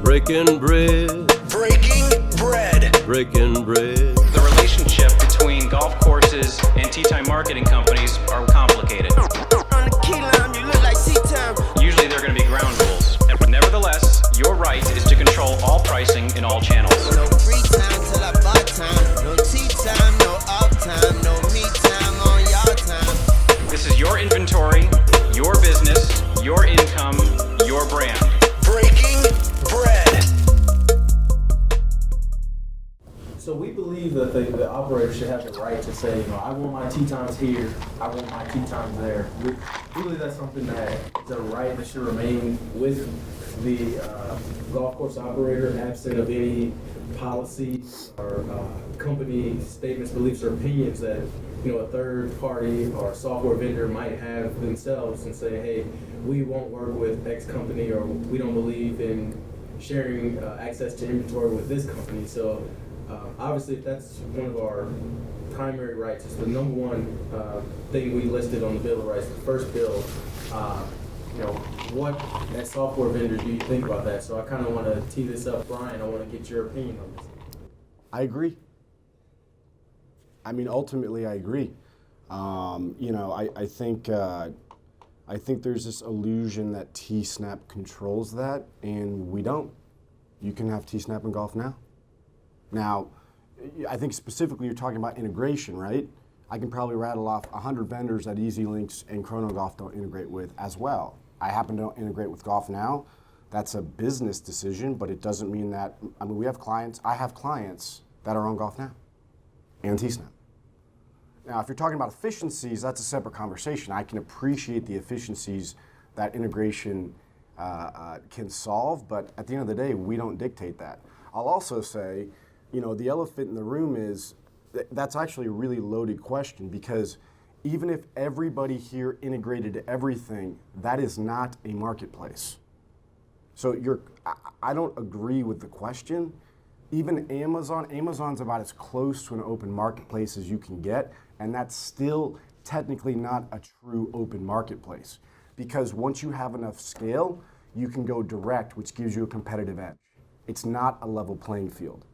Breaking bread. Breaking bread. Breaking bread. The relationship between golf courses and tee time marketing companies are complicated. On the key line, you look like tea time. Usually there are going to be ground rules. Nevertheless, your right is to control all pricing in all channels. No free time till I buy time. No tea time, no off time. No me time on your time. This is your inventory, your business, your income, your brand. Breaking bread. So we believe that the operator should have the right to say, you know, I want my tee times here, I want my tee times there. We believe that's something that is a right that should remain with the golf course operator, absent of any policy or company statements, beliefs, or opinions that, you know, a third party or software vendor might have themselves and say, hey, we won't work with X company, or we don't believe in sharing access to inventory with this company. So obviously, if that's one of our primary rights, it's the number one thing we listed on the Bill of Rights, the first bill. You know, what as software vendors do you think about that? So I kind of want to tee this up, Brian. I want to get your opinion on this. I agree. I mean, ultimately, I agree. You know, I think there's this illusion that T-Snap controls that, and we don't. You can have T-Snap in golf now. Now, I think specifically you're talking about integration, right? I can probably rattle off 100 vendors that EasyLinks and ChronoGolf don't integrate with as well. I happen to integrate with GolfNow. That's a business decision, but it doesn't mean that, I mean, we have clients, I have clients that are on GolfNow and T-Snap. Now, if you're talking about efficiencies, that's a separate conversation. I can appreciate the efficiencies that integration can solve, but at the end of the day, we don't dictate that. I'll also say, you know, the elephant in the room is, that's actually a really loaded question, because even if everybody here integrated everything, that is not a marketplace. So I don't agree with the question. Even Amazon's about as close to an open marketplace as you can get, and that's still technically not a true open marketplace. Because once you have enough scale, you can go direct, which gives you a competitive edge. It's not a level playing field.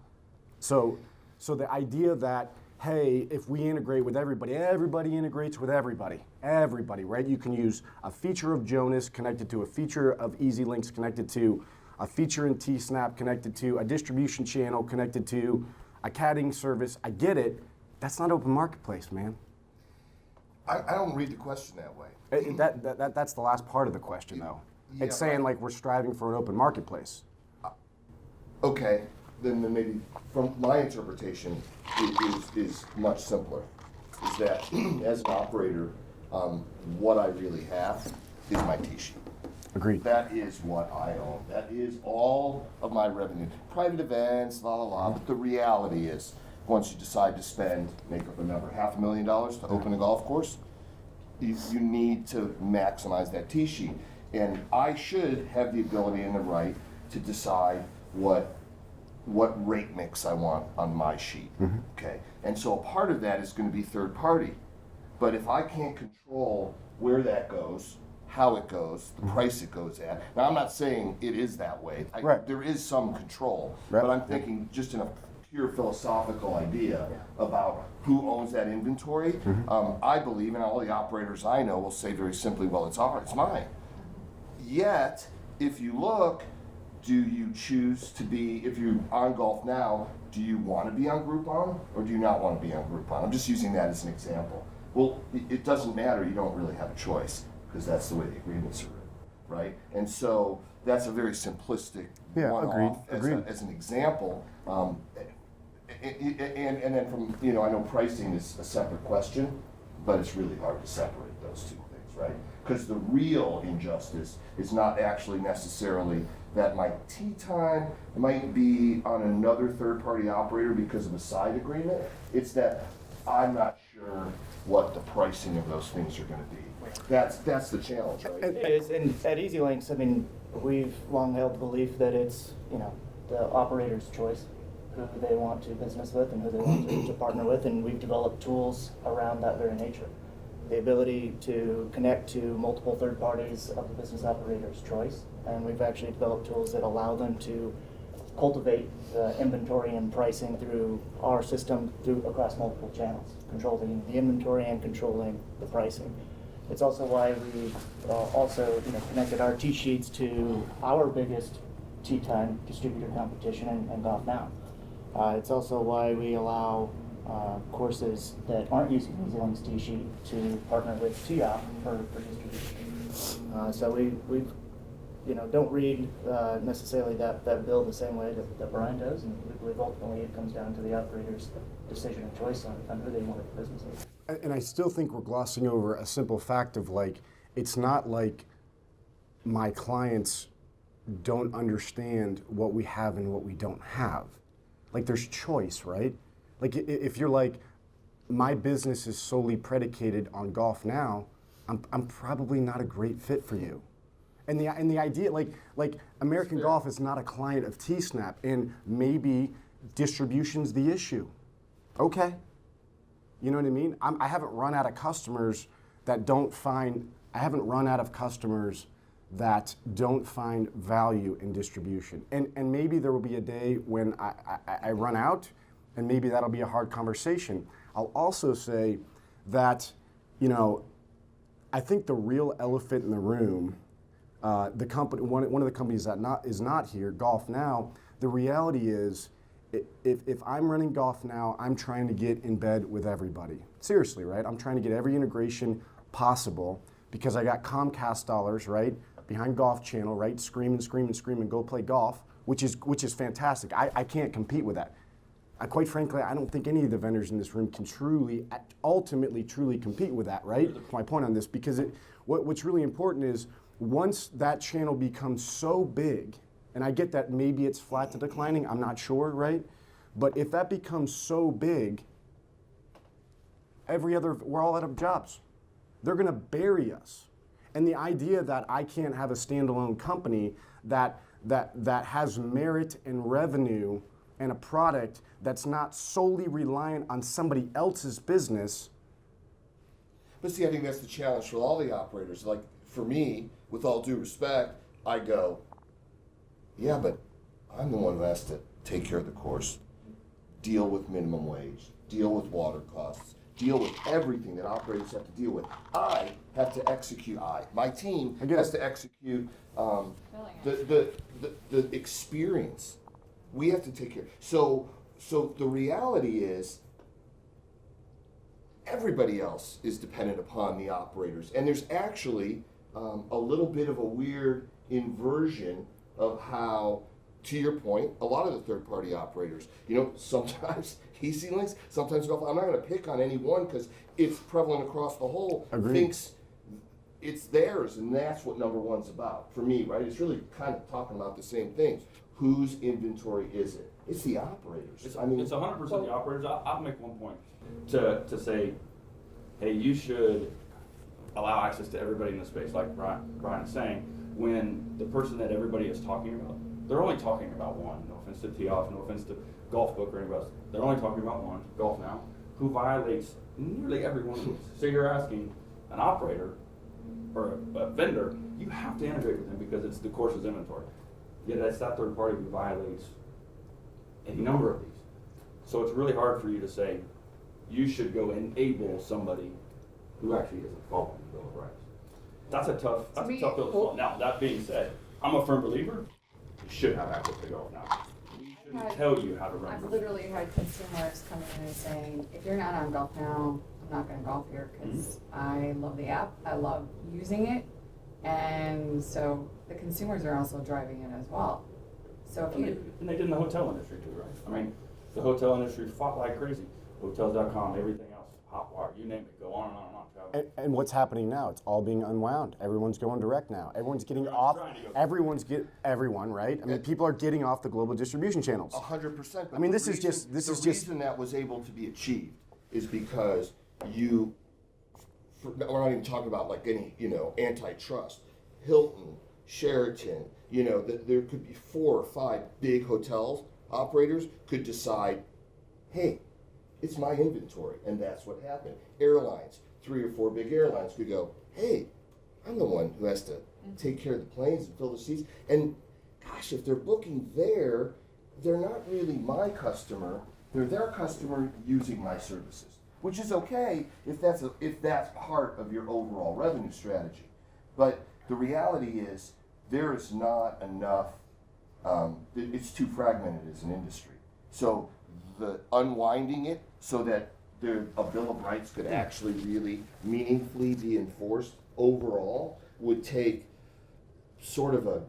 So the idea that, hey, if we integrate with everybody, everybody integrates with everybody, right? You can use a feature of Jonas connected to a feature of EasyLinks connected to a feature in T-Snap connected to a distribution channel connected to a caddying service. I get it. That's not open marketplace, man. I don't read the question that way. That's the last part of the question, though. Yeah, it's saying like we're striving for an open marketplace. Okay, then maybe from my interpretation is much simpler. Is that as an operator, what I really have is my T-sheet. Agreed. That is what I own. That is all of my revenue. Private events, la la la. But the reality is, once you decide to spend, make up a number, $500,000 to open a golf course, you need to maximize that tee sheet. And I should have the ability and the right to decide what rate mix I want on my sheet. Mm-hmm. Okay. And so a part of that is going to be third party. But if I can't control where that goes, how it goes, the price it goes at. Now, I'm not saying it is that way. Right. There is some control, right. But I'm thinking just in a pure philosophical idea about who owns that inventory. Mm-hmm. I believe, and all the operators I know will say very simply, well, it's ours, it's mine. Yet, if you look, do you choose to be, if you're on GolfNow, do you want to be on Groupon or do you not want to be on Groupon? I'm just using that as an example. Well, it doesn't matter, you don't really have a choice, because that's the way the agreements are written, right? And so that's a very simplistic one-off as an example. And then from, you know, I know pricing is a separate question, but it's really hard to separate those two things, right? Because the real injustice is not actually necessarily that my tee time might be on another third-party operator because of a side agreement. It's that I'm not sure what the pricing of those things are going to be. That's the challenge, right? It is, and at EasyLinks, I mean, we've long held the belief that it's, you know, the operator's choice who they want to business with and who they want to partner with, and we've developed tools around that very nature. the ability to connect to multiple third parties of the business operator's choice. And we've actually developed tools that allow them to cultivate the inventory and pricing through our system across multiple channels, controlling the inventory and controlling the pricing. It's also why we also connected our tee sheets to our biggest tee time distributor competition and Golf Now. It's also why we allow courses that aren't using EasyLink's tee sheet to partner with TIOP for distribution. So we don't read necessarily that bill the same way that Brian does, and we believe ultimately it comes down to the operator's decision and choice on who they want to do business with. And I still think we're glossing over a simple fact of it's not like my clients don't understand what we have and what we don't have. There's choice, right? If you're my business is solely predicated on Golf Now, I'm probably not a great fit for you. And the idea, American Golf is not a client of T-Snap, and maybe distribution's the issue. Okay. You know what I mean? I haven't run out of customers that don't find value in distribution. And maybe there will be a day when I run out, and maybe that'll be a hard conversation. I'll also say that, I think the real elephant in the room, the company, one of the companies that is not here, Golf Now, the reality is, if I'm running Golf Now, I'm trying to get in bed with everybody. Seriously, right? I'm trying to get every integration possible because I got Comcast dollars, right, behind Golf Channel, right, scream and go play golf, which is fantastic. I can't compete with that. Quite frankly, I don't think any of the vendors in this room can ultimately truly compete with that, right? My point on this, because what's really important is once that channel becomes so big, and I get that maybe it's flat to declining, I'm not sure, right? But if that becomes so big, we're all out of jobs. They're gonna bury us. And the idea that I can't have a standalone company that has merit and revenue and a product that's not solely reliant on somebody else's business. But see, I think that's the challenge for all the operators. For me, with all due respect, I go, yeah, but I'm the one who has to take care of the course, deal with minimum wage, deal with water costs, deal with everything that operators have to deal with. I have to execute. My team has to execute the experience. We have to take care. So the reality is, everybody else is dependent upon the operators, and there's actually a little bit of a weird inversion of how, to your point, a lot of the third-party operators, sometimes EasyLinks, sometimes Golf. I'm not going to pick on any one because it's prevalent across the whole. Agreed. Thinks it's theirs, and that's what number one's about for me, right? It's really kind of talking about the same thing. Whose inventory is it? It's the operators. It's 100% the operators. I'll make one point to say, hey, you should allow access to everybody in the space, like Brian is saying, when the person that everybody is talking about, they're only talking about one. No offense to T-Off, no offense to Golf Book or anybody else. They're only talking about one, Golf Now, who violates nearly every one of these. So you're asking an operator or a vendor, you have to integrate with them because it's the course's inventory. Yet that's that third party who violates any number of these. So it's really hard for you to say, you should go enable somebody who actually isn't following the Bill of Rights. That's a tough bill to swallow. Now, that being said, I'm a firm believer you should have access to Golf Now. We shouldn't tell you how to run. I've literally had consumers coming in and saying, if you're not on Golf Now, I'm not going to golf here because I love the app, I love using it, and so the consumers are also driving it as well. So if And they did in the hotel industry too, right? The hotel industry fought like crazy. Hotels.com, everything else, Hotwire, you name it, go on and on and on. And what's happening now? It's all being unwound. Everyone's going direct now. Everyone's getting off. Everyone, right? I mean, people are getting off the global distribution channels. 100%. I mean, the reason that was able to be achieved is because we're not even talking about any, antitrust. Hilton, Sheraton, there could be 4 or 5 big hotels operators could decide, hey, it's my inventory, and that's what happened. Airlines, 3 or 4 big airlines could go, hey, I'm the one who has to take care of the planes and fill the seats. And gosh, if they're booking there, they're not really my customer. They're their customer using my services, which is okay if that's part of your overall revenue strategy. But the reality is there is not enough. It's too fragmented as an industry. So the unwinding it so that a Bill of Rights could actually really meaningfully be enforced overall would take sort of a,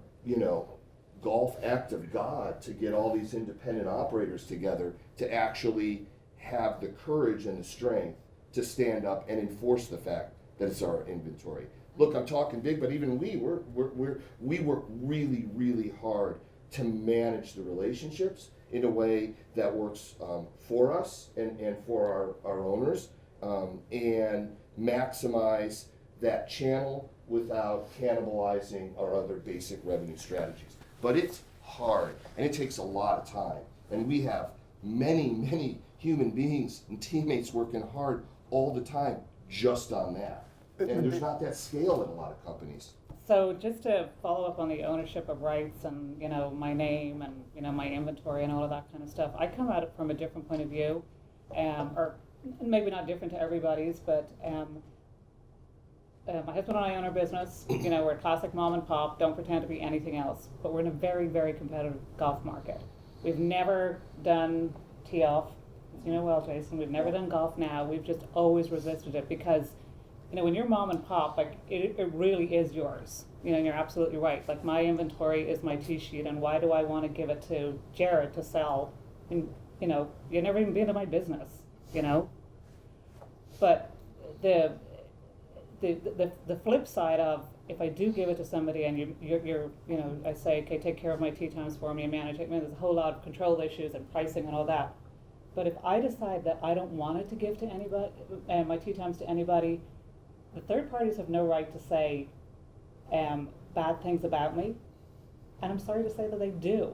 golf act of God to get all these independent operators together to actually have the courage and the strength to stand up and enforce the fact that it's our inventory. Look, I'm talking big, but even we work really, really hard to manage the relationships in a way that works for us and for our owners, and maximize that channel without cannibalizing our other basic revenue strategies. But it's hard, and it takes a lot of time. And we have many, many human beings and teammates working hard all the time just on that. And there's not that scale in a lot of companies. So just to follow up on the ownership of rights and, my name and, my inventory and all of that kind of stuff, I come at it from a different point of view, or maybe not different to everybody's, but my husband and I own our business. We're a classic mom and pop, don't pretend to be anything else, but we're in a very, very competitive golf market. We've never done tee off, as you know well, Jason, we've never done golf now. We've just always resisted it because, when you're mom and pop, like it really is yours. You're absolutely right. Like my inventory is my tee sheet, and why do I want to give it to Jared to sell? And you're never even been to my business, But the flip side of if I do give it to somebody and you're I say, okay, take care of my tee times for me and manage it. There's a whole lot of control issues and pricing and all that. But if I decide that I don't want it to give to anybody, my tee times to anybody, the third parties have no right to say bad things about me, and I'm sorry to say that they do.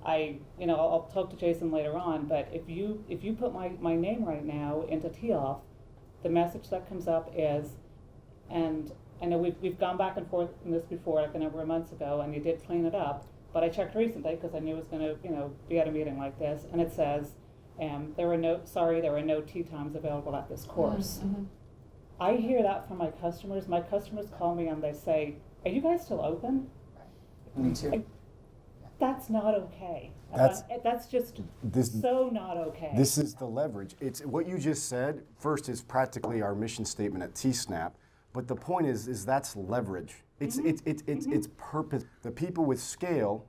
I'll talk to Jason later on, but if you put my name right now into tee off, the message that comes up is, and I know we've gone back and forth in this before, like a number of months ago, and you did clean it up, but I checked recently because I knew it was going to be at a meeting like this, and it says there were no tee times available at this course. Mm-hmm. I hear that from my customers. My customers call me and they say, "Are you guys still open?" Me too. That's not okay. That's just so not okay. This is the leverage. It's what you just said. First is practically our mission statement at T-Snap, but the point is that's leverage. It's purpose. The people with scale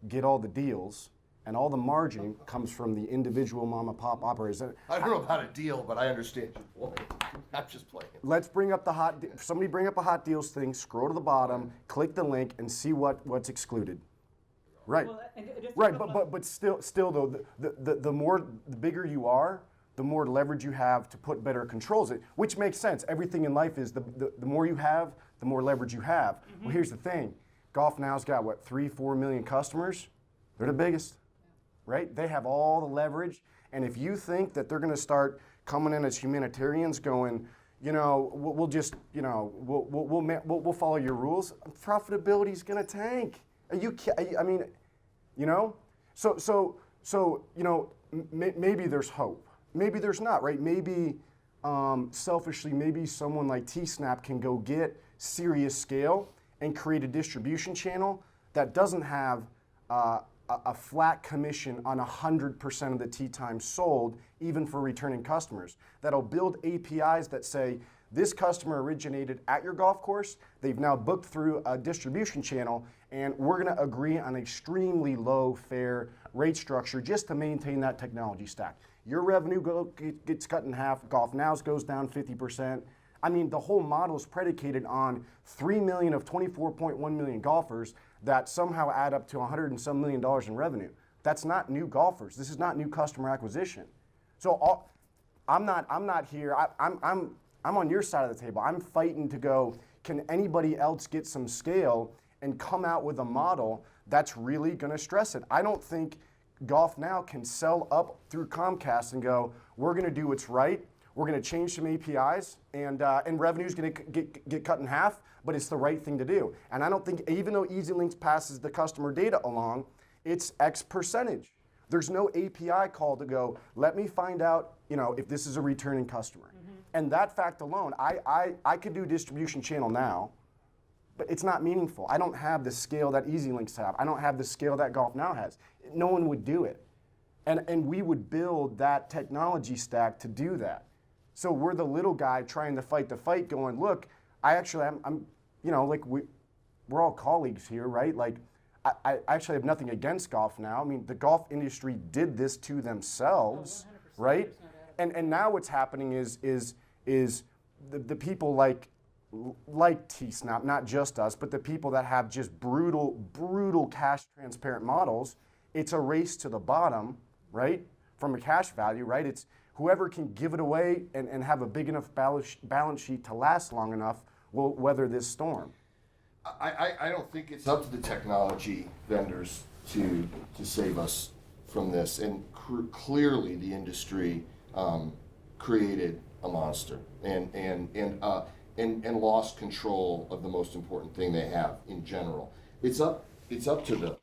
get all the deals, and all the margin comes from the individual mom and pop operators. I don't know about a deal, but I understand your point. I'm just playing. Let's bring up somebody bring up a hot deals thing, scroll to the bottom, click the link, and see what's excluded. Right, right, but still though, the bigger you are, the more leverage you have to put better controls in, which makes sense. Everything in life is the more you have, the more leverage you have. Mm-hmm. Well, here's the thing. GolfNow's got, 3-4 million customers? They're the biggest, right? They have all the leverage, and if you think that they're gonna start coming in as humanitarians going, we'll just, we'll follow your rules, profitability's gonna tank. Maybe there's hope. Maybe there's not, right? Maybe selfishly, maybe someone like T-Snap can go get serious scale and create a distribution channel that doesn't have a flat commission on 100% of the tee time sold, even for returning customers. That'll build APIs that say, this customer originated at your golf course, they've now booked through a distribution channel, and we're gonna agree on an extremely low, fair rate structure just to maintain that technology stack. Your revenue gets cut in half, GolfNow's goes down 50%. I mean, the whole model is predicated on 3 million of 24.1 million golfers that somehow add up to $100 and some million in revenue. That's not new golfers. This is not new customer acquisition. So I'm not here. I'm on your side of the table. I'm fighting to go, can anybody else get some scale and come out with a model that's really gonna stress it? I don't think GolfNow can sell up through Comcast and go, we're gonna do what's right. we're going to change some APIs, and revenue's going to get cut in half, but it's the right thing to do. And I don't think, even though EasyLinks passes the customer data along, it's X percentage. There's no API call to go, let me find out, if this is a returning customer. And that fact alone, I could do distribution channel now, but it's not meaningful. I don't have the scale that EasyLinks have. I don't have the scale that GolfNow has. No one would do it. And we would build that technology stack to do that. So we're the little guy trying to fight the fight going, look, I'm we're all colleagues here, right? Like, I actually have nothing against GolfNow. I mean, the golf industry did this to themselves, right? And now what's happening is the people like T-Snap, not just us, but the people that have just brutal cash transparent models, it's a race to the bottom, right? From a cash value, right? It's whoever can give it away and have a big enough balance sheet to last long enough will weather this storm. I don't think it's up to the technology vendors to save us from this. And clearly the industry created a monster and lost control of the most important thing they have in general. It's up to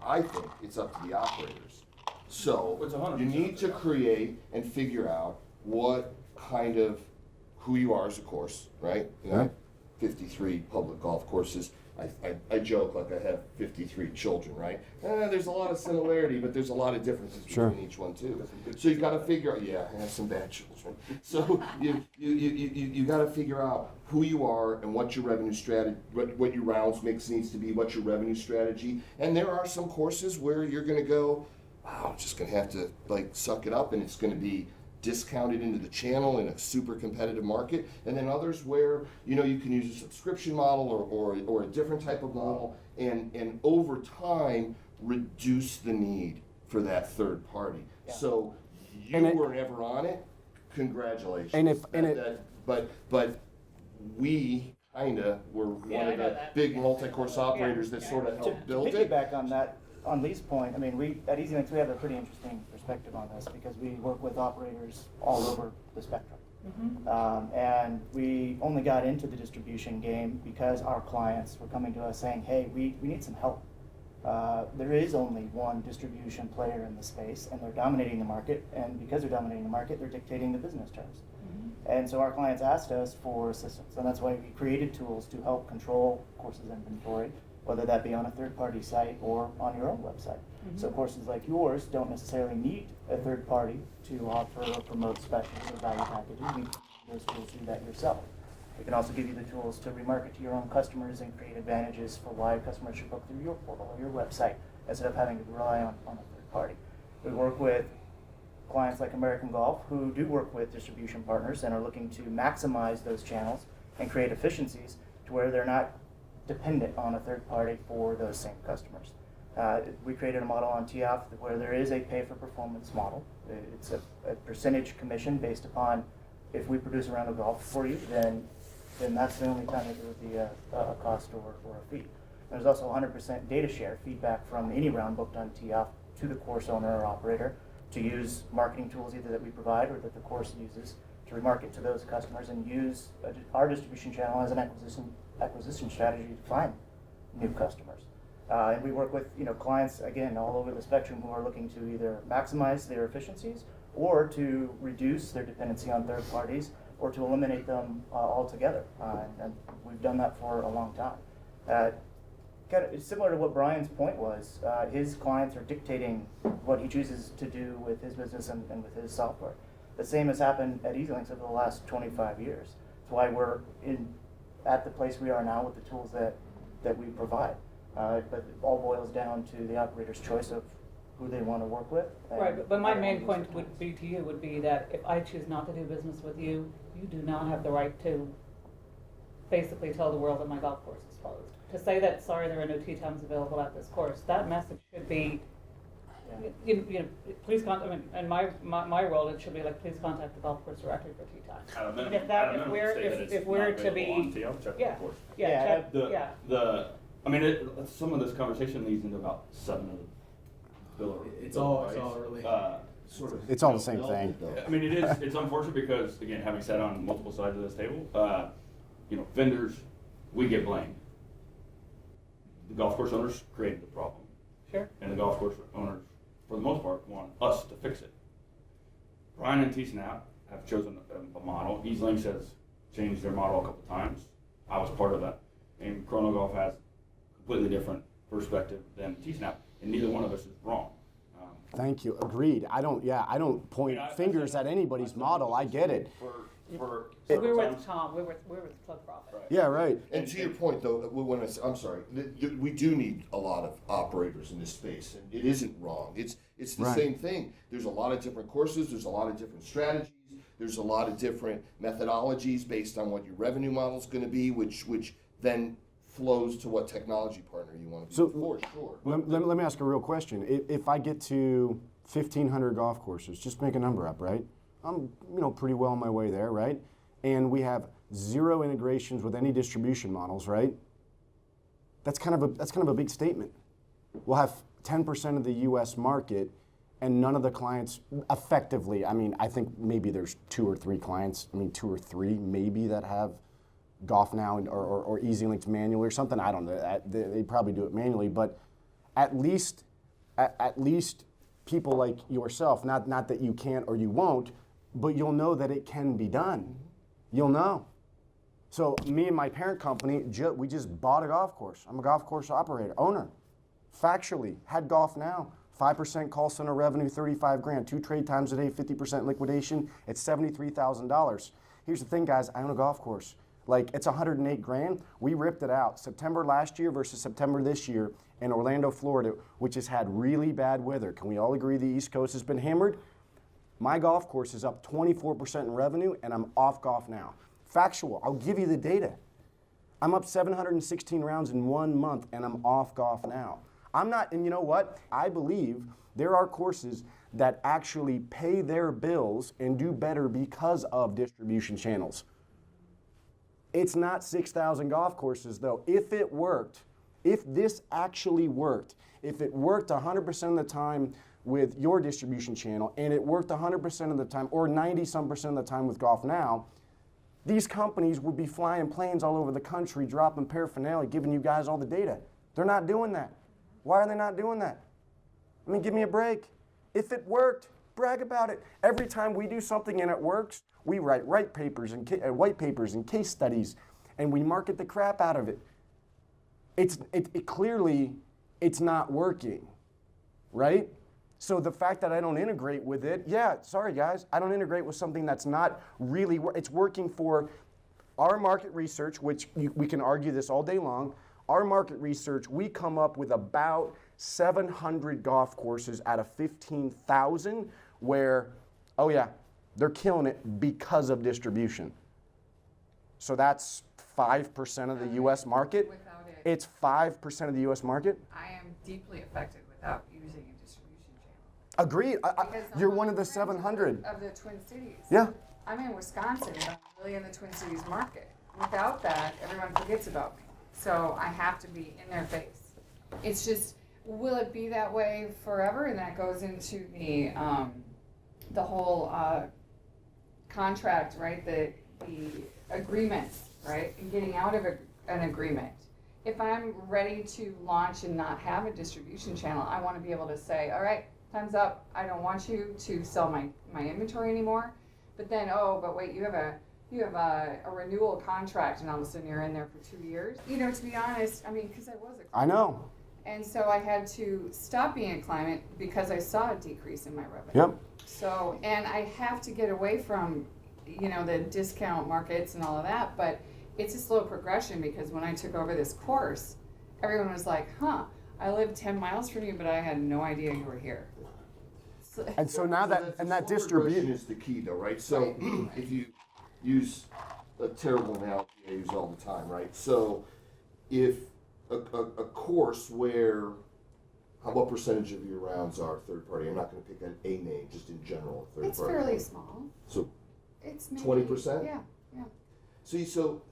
I think it's up to the operators. So you need to create and figure out what kind of who you are as a course, right? 53 public golf courses. I joke like I have 53 children, right? There's a lot of similarity, but there's a lot of differences between each one too. So you've got to figure out. Yeah, I have some bad children. So you got to figure out who you are and what your revenue strategy, what your rounds mix needs to be, what your revenue strategy. And there are some courses where you're going to go, wow, I'm just going to have to suck it up, and it's going to be discounted into the channel in a super competitive market, and then others where you can use a subscription model or a different type of model, and over time reduce the need for that third party. Yeah. So you were never on it. Congratulations. But we kinda were one of the big multi-course operators that sort of helped build it. To piggyback on that. On Lee's point, I mean, we at EasyLinks, we have a pretty interesting perspective on this because we work with operators all over the spectrum. And we only got into the distribution game because our clients were coming to us saying, hey, we need some help. There is only one distribution player in the space, and they're dominating the market, and because they're dominating the market, they're dictating the business terms. And so our clients asked us for assistance, and that's why we created tools to help control courses inventory, whether that be on a third-party site or on your own website. So courses like yours don't necessarily need a third party to offer or promote specials or value packages. You can use those tools to do that yourself. We can also give you the tools to remarket to your own customers and create advantages for why customers should book through your portal or your website instead of having to rely on a third party. We work with clients like American Golf who do work with distribution partners and are looking to maximize those channels and create efficiencies to where they're not dependent on a third party for those same customers. We created a model on TIOF where there is a pay-for-performance model. It's a percentage commission based upon if we produce a round of golf for you, then that's the only time that there would be a cost or a fee. There's also 100% data share feedback from any round booked on TIOF to the course owner or operator to use marketing tools either that we provide or that the course uses to remarket to those customers and use our distribution channel as an acquisition strategy to find new customers. And we work with clients, again, all over the spectrum who are looking to either maximize their efficiencies or to reduce their dependency on third parties or to eliminate them altogether. And we've done that for a long time. Kind of similar to what Brian's point was, his clients are dictating what he chooses to do with his business and with his software. The same has happened at EasyLinks over the last 25 years. That's why we're at the place we are now with the tools that we provide. But it all boils down to the operator's choice of who they want to work with. Right, but my main point would be to you would be that if I choose not to do business with you, you do not have the right to basically tell the world that my golf course is closed. To say that, sorry, there are no tee times available at this course, that message should be, please contact, in my role, it should be like, please contact the golf course directly for tee time. And if we're to be, some of this conversation leads into about 7 of the bill. It's all really. sort of. It's all the same thing. I mean, it's unfortunate because, again, having sat on multiple sides of this table, vendors, we get blamed. The golf course owners created the problem. Sure. And the golf course owners, for the most part, want us to fix it. Brian and T-Snap have chosen a model. Ease Links has changed their model a couple times. I was part of that. And Chrono Golf has a completely different perspective than T-Snap, and neither one of us is wrong. Thank you. Agreed. I don't point fingers at anybody's model. I get it. So we were with Tom. We were with Club Profit. Right. Yeah, right. And to your point, though, I'm sorry, we do need a lot of operators in this space, and it isn't wrong. It's the Right. same thing. There's a lot of different courses. There's a lot of different strategies. There's a lot of different methodologies based on what your revenue model is going to be, which then flows to what technology partner you want to be. So for sure. Let me ask a real question. If I get to 1,500 golf courses, just make a number up, right? I'm pretty well on my way there, right? And we have 0 integrations with any distribution models, right? That's kind of a big statement. We'll have 10% of the U.S. market, and none of the clients effectively. I mean, I think maybe there's 2 or 3 clients. 2 or 3 maybe that have Golf Now or Easy Links manually or something. I don't know. They probably do it manually, but at least people like yourself, not that you can't or you won't, but you'll know that it can be done. You'll know. So me and my parent company, we just bought a golf course. I'm a golf course owner. Factually, had Golf Now. 5% call center revenue, 35 grand. 2 trade times a day, 50% liquidation. It's $73,000. Here's the thing, guys. I own a golf course. It's 108 grand. We ripped it out. September last year versus September this year in Orlando, Florida, which has had really bad weather. Can we all agree the East Coast has been hammered? My golf course is up 24% in revenue, and I'm off Golf Now. Factual. I'll give you the data. I'm up 716 rounds in 1 month, and I'm off Golf Now. I'm not, and you know what? I believe there are courses that actually pay their bills and do better because of distribution channels. It's not 6,000 golf courses, though. If it worked, if this actually worked, if it worked 100% of the time with your distribution channel, and it worked 100% of the time, or 90-some% of the time with Golf Now, these companies would be flying planes all over the country, dropping paraphernalia, giving you guys all the data. They're not doing that. Why are they not doing that? Give me a break. If it worked, brag about it. Every time we do something and it works, we write white papers and case studies, and we market the crap out of it. It clearly, it's not working, right? So the fact that I don't integrate with it, sorry guys, I don't integrate with something that's not really, it's working for our market research, which we can argue this all day long. Our market research, we come up with about 700 golf courses out of 15,000 where, they're killing it because of distribution. So that's 5% of the U.S. market. Without it, It's 5% of the U.S. market. I am deeply affected without using a distribution channel. Agreed. Because You're I'm one of the friends 700. of the Twin Cities. Yeah. I'm in Wisconsin, but I'm really in the Twin Cities market. Without that, everyone forgets about me. So I have to be in their face. It's just, will it be that way forever? And that goes into the whole contract, right? The agreements, right? And getting out of an agreement. If I'm ready to launch and not have a distribution channel, I want to be able to say, all right, time's up. I don't want you to sell my inventory anymore. But then, but wait, you have a renewal contract, and all of a sudden you're in there for 2 years. To be honest, because I was a client. I know. And so I had to stop being a client because I saw a decrease in my revenue. Yep. So, and I have to get away from, the discount markets and all of that, but it's a slow progression because when I took over this course, everyone was like, I live 10 miles from you, but I had no idea you were here. And so now that distribution is the key, though, right? So if you use a terrible analogy I use all the time, right? So if a course where, what percentage of your rounds are third party? I'm not going to pick a name, just in general, third It's party. fairly small. So it's maybe 20%? Yeah. See, so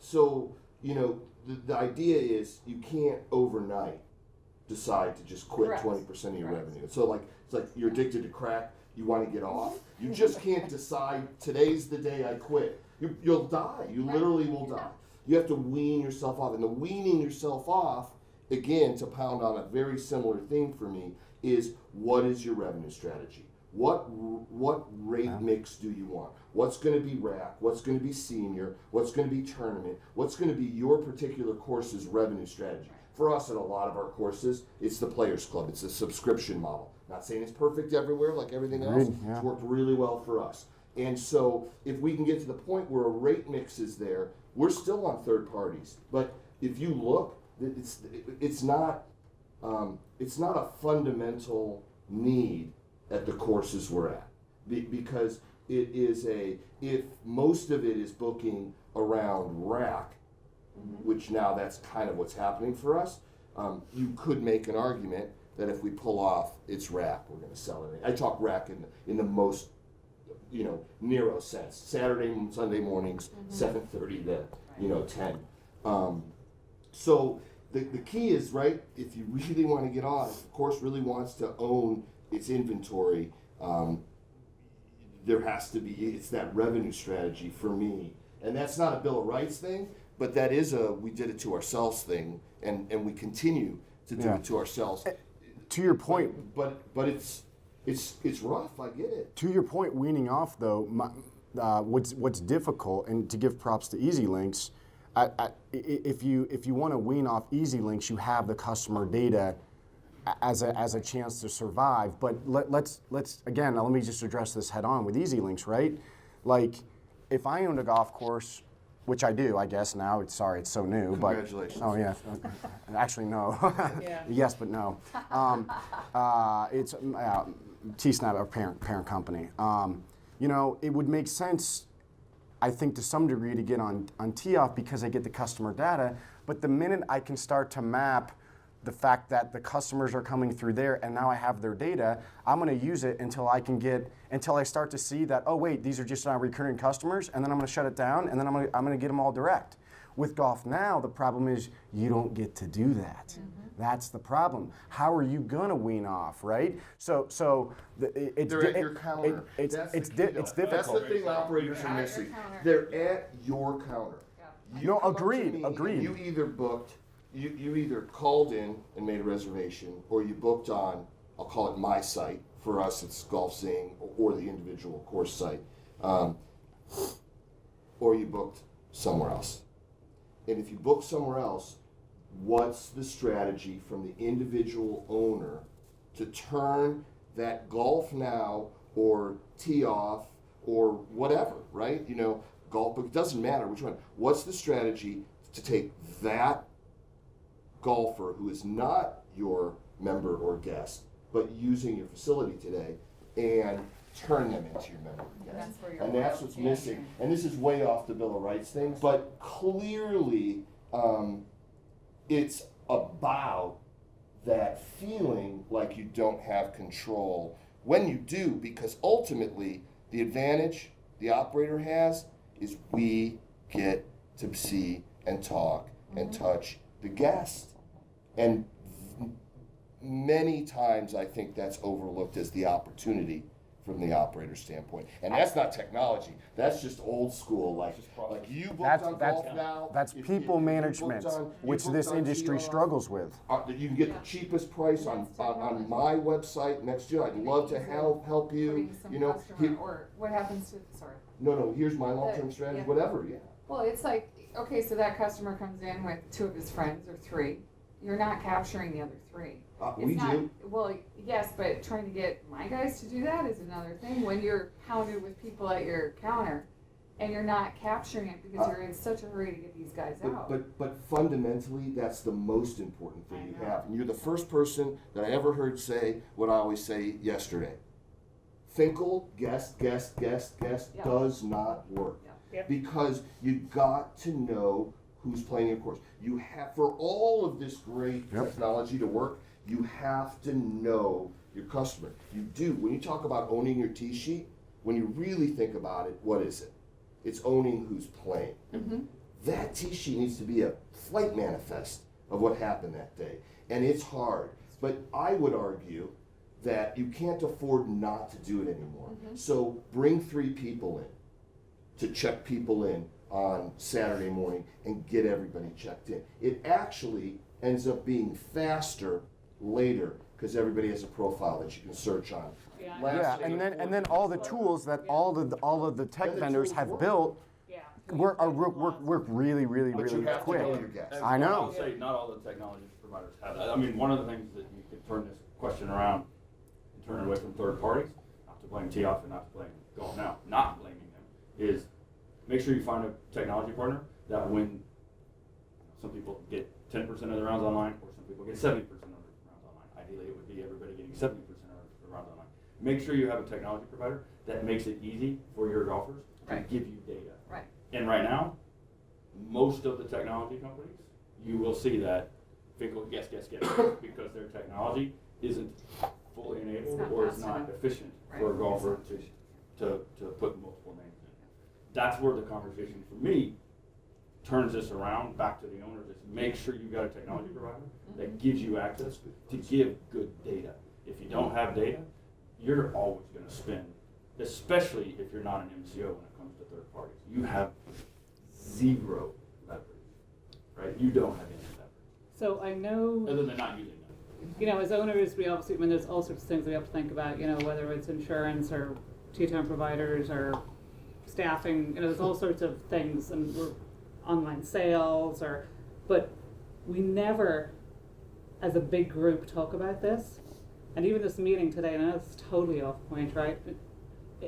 the idea is you can't overnight decide to just quit Correct. 20% of your Correct. revenue. So it's like you're addicted to crack. you want to get off. You just can't decide today's the day I quit. You'll die. You literally will die. You have to wean yourself off. And the weaning yourself off, again, to pound on a very similar thing for me, is what is your revenue strategy? What rate mix do you want? What's going to be rack? What's going to be senior? What's going to be tournament? What's going to be your particular course's revenue strategy? For us, in a lot of our courses, it's the Players Club. It's a subscription model. Not saying it's perfect everywhere like everything else. It's worked really well for us. And so if we can get to the point where a rate mix is there, we're still on third parties. But if you look, it's not a fundamental need at the courses we're at, because it is if most of it is booking around rack, which now that's kind of what's happening for us. You could make an argument that if we pull off it's rack, we're going to sell it. I talk rack in the most narrow sense. Saturday and Sunday mornings, 7:30 to 10. So the key is, right, if you really want to get on, if the course really wants to own its inventory, there has to be, it's that revenue strategy for me. And that's not a Bill of Rights thing, but that is we did it to ourselves thing, and we continue to do it to ourselves. To your point, but it's rough. I get it. To your point, weaning off though, what's difficult, and to give props to EasyLinks, if you want to wean off EasyLinks, you have the customer data as a chance to survive. But let's again, now let me just address this head on with EasyLinks, right? Like, if I owned a golf course, which I do, I guess now. It's so new. Congratulations. But, oh yeah, actually no. Yes, but no. It's T-Snap, our parent company. It would make sense, I think, to some degree, to get on T-Off because I get the customer data. But the minute I can start to map the fact that the customers are coming through there and now I have their data, I'm going to use it until I start to see that, oh wait, these are just not recurring customers, and then I'm going to shut it down, and then I'm going to get them all direct. With GolfNow, the problem is you don't get to do that. That's the problem. How are you going to wean off, right? They're at your counter. It's difficult. That's the thing operators are missing. They're at your counter. No, agreed. You either booked. You either called in and made a reservation, or you booked on, I'll call it my site. For us, it's GolfZing or the individual course site. Or you booked somewhere else. And if you book somewhere else, what's the strategy from the individual owner to turn that GolfNow or T-Off or whatever, right? Golf, it doesn't matter which one. What's the strategy to take that golfer who is not your member or guest, but using your facility today, and turn them into your member or guest? And that's what's missing. And this is way off the Bill of Rights thing, but clearly it's about that feeling like you don't have control when you do, because ultimately the advantage the operator has is we get to see and talk and touch the guest. And many times I think that's overlooked as the opportunity from the operator standpoint. And that's not technology. That's just old school. Like you booked on GolfNow. That's people management, which this industry struggles with. You can get the cheapest price on my website next year. I'd love to help you. Or what happens to, sorry. No, here's my long-term strategy, whatever, yeah. Well, it's like, okay, so that customer comes in with 2 of his friends or 3. You're not capturing the other 3. We do. Well, yes, but trying to get my guys to do that is another thing. When you're hounded with people at your counter and you're not capturing it because you're in such a hurry to get these guys out. But fundamentally, that's the most important thing you have. And you're the first person that I ever heard say what I always say yesterday. Finkel, guest, does not work. Because you got to know who's playing your course. You have, for all of this great technology to work, you have to know your customer. You do. When you talk about owning your tee sheet, when you really think about it, what is it? It's owning who's playing. That tee sheet needs to be a flight manifest of what happened that day. And it's hard. But I would argue that you can't afford not to do it anymore. So bring 3 people in to check people in on Saturday morning and get everybody checked in. It actually ends up being faster later because everybody has a profile that you can search on. Yeah. Yeah, and then all the tools that all of the tech vendors have built work really But you have to quick. know your guests. I know. I'll say not all the technology providers have that. I mean, one of the things that you could turn this question around and turn it away from third parties, not to blame T-Off and not to blame Golf Now, not blaming them, is make sure you find a technology partner that when some people get 10% of the rounds online or some people get 70% of the rounds online. Ideally, it would be everybody getting 70% of the rounds online. Make sure you have a technology provider that makes it easy for your golfers to give you data. Right. And right now, most of the technology companies, you will see that Finkel, guess, because their technology isn't fully enabled not or it's fast not enough. efficient for a golfer to put multiple names in. That's where the conversation for me turns this around back to the owners is make sure you've got a technology provider that gives you access to give good data. If you don't have data, you're always going to spend, especially if you're not an MCO when it comes to third parties. You have zero leverage, right? You don't have any leverage, So I know, other than not using them. you know, as owners, we obviously, I mean, there's all sorts of things we have to think about, you know, whether it's insurance or T-time providers or staffing, you know, there's all sorts of things, and we're online sales but we never, as a big group, talk about this. And even this meeting today, and I know it's totally off point, right?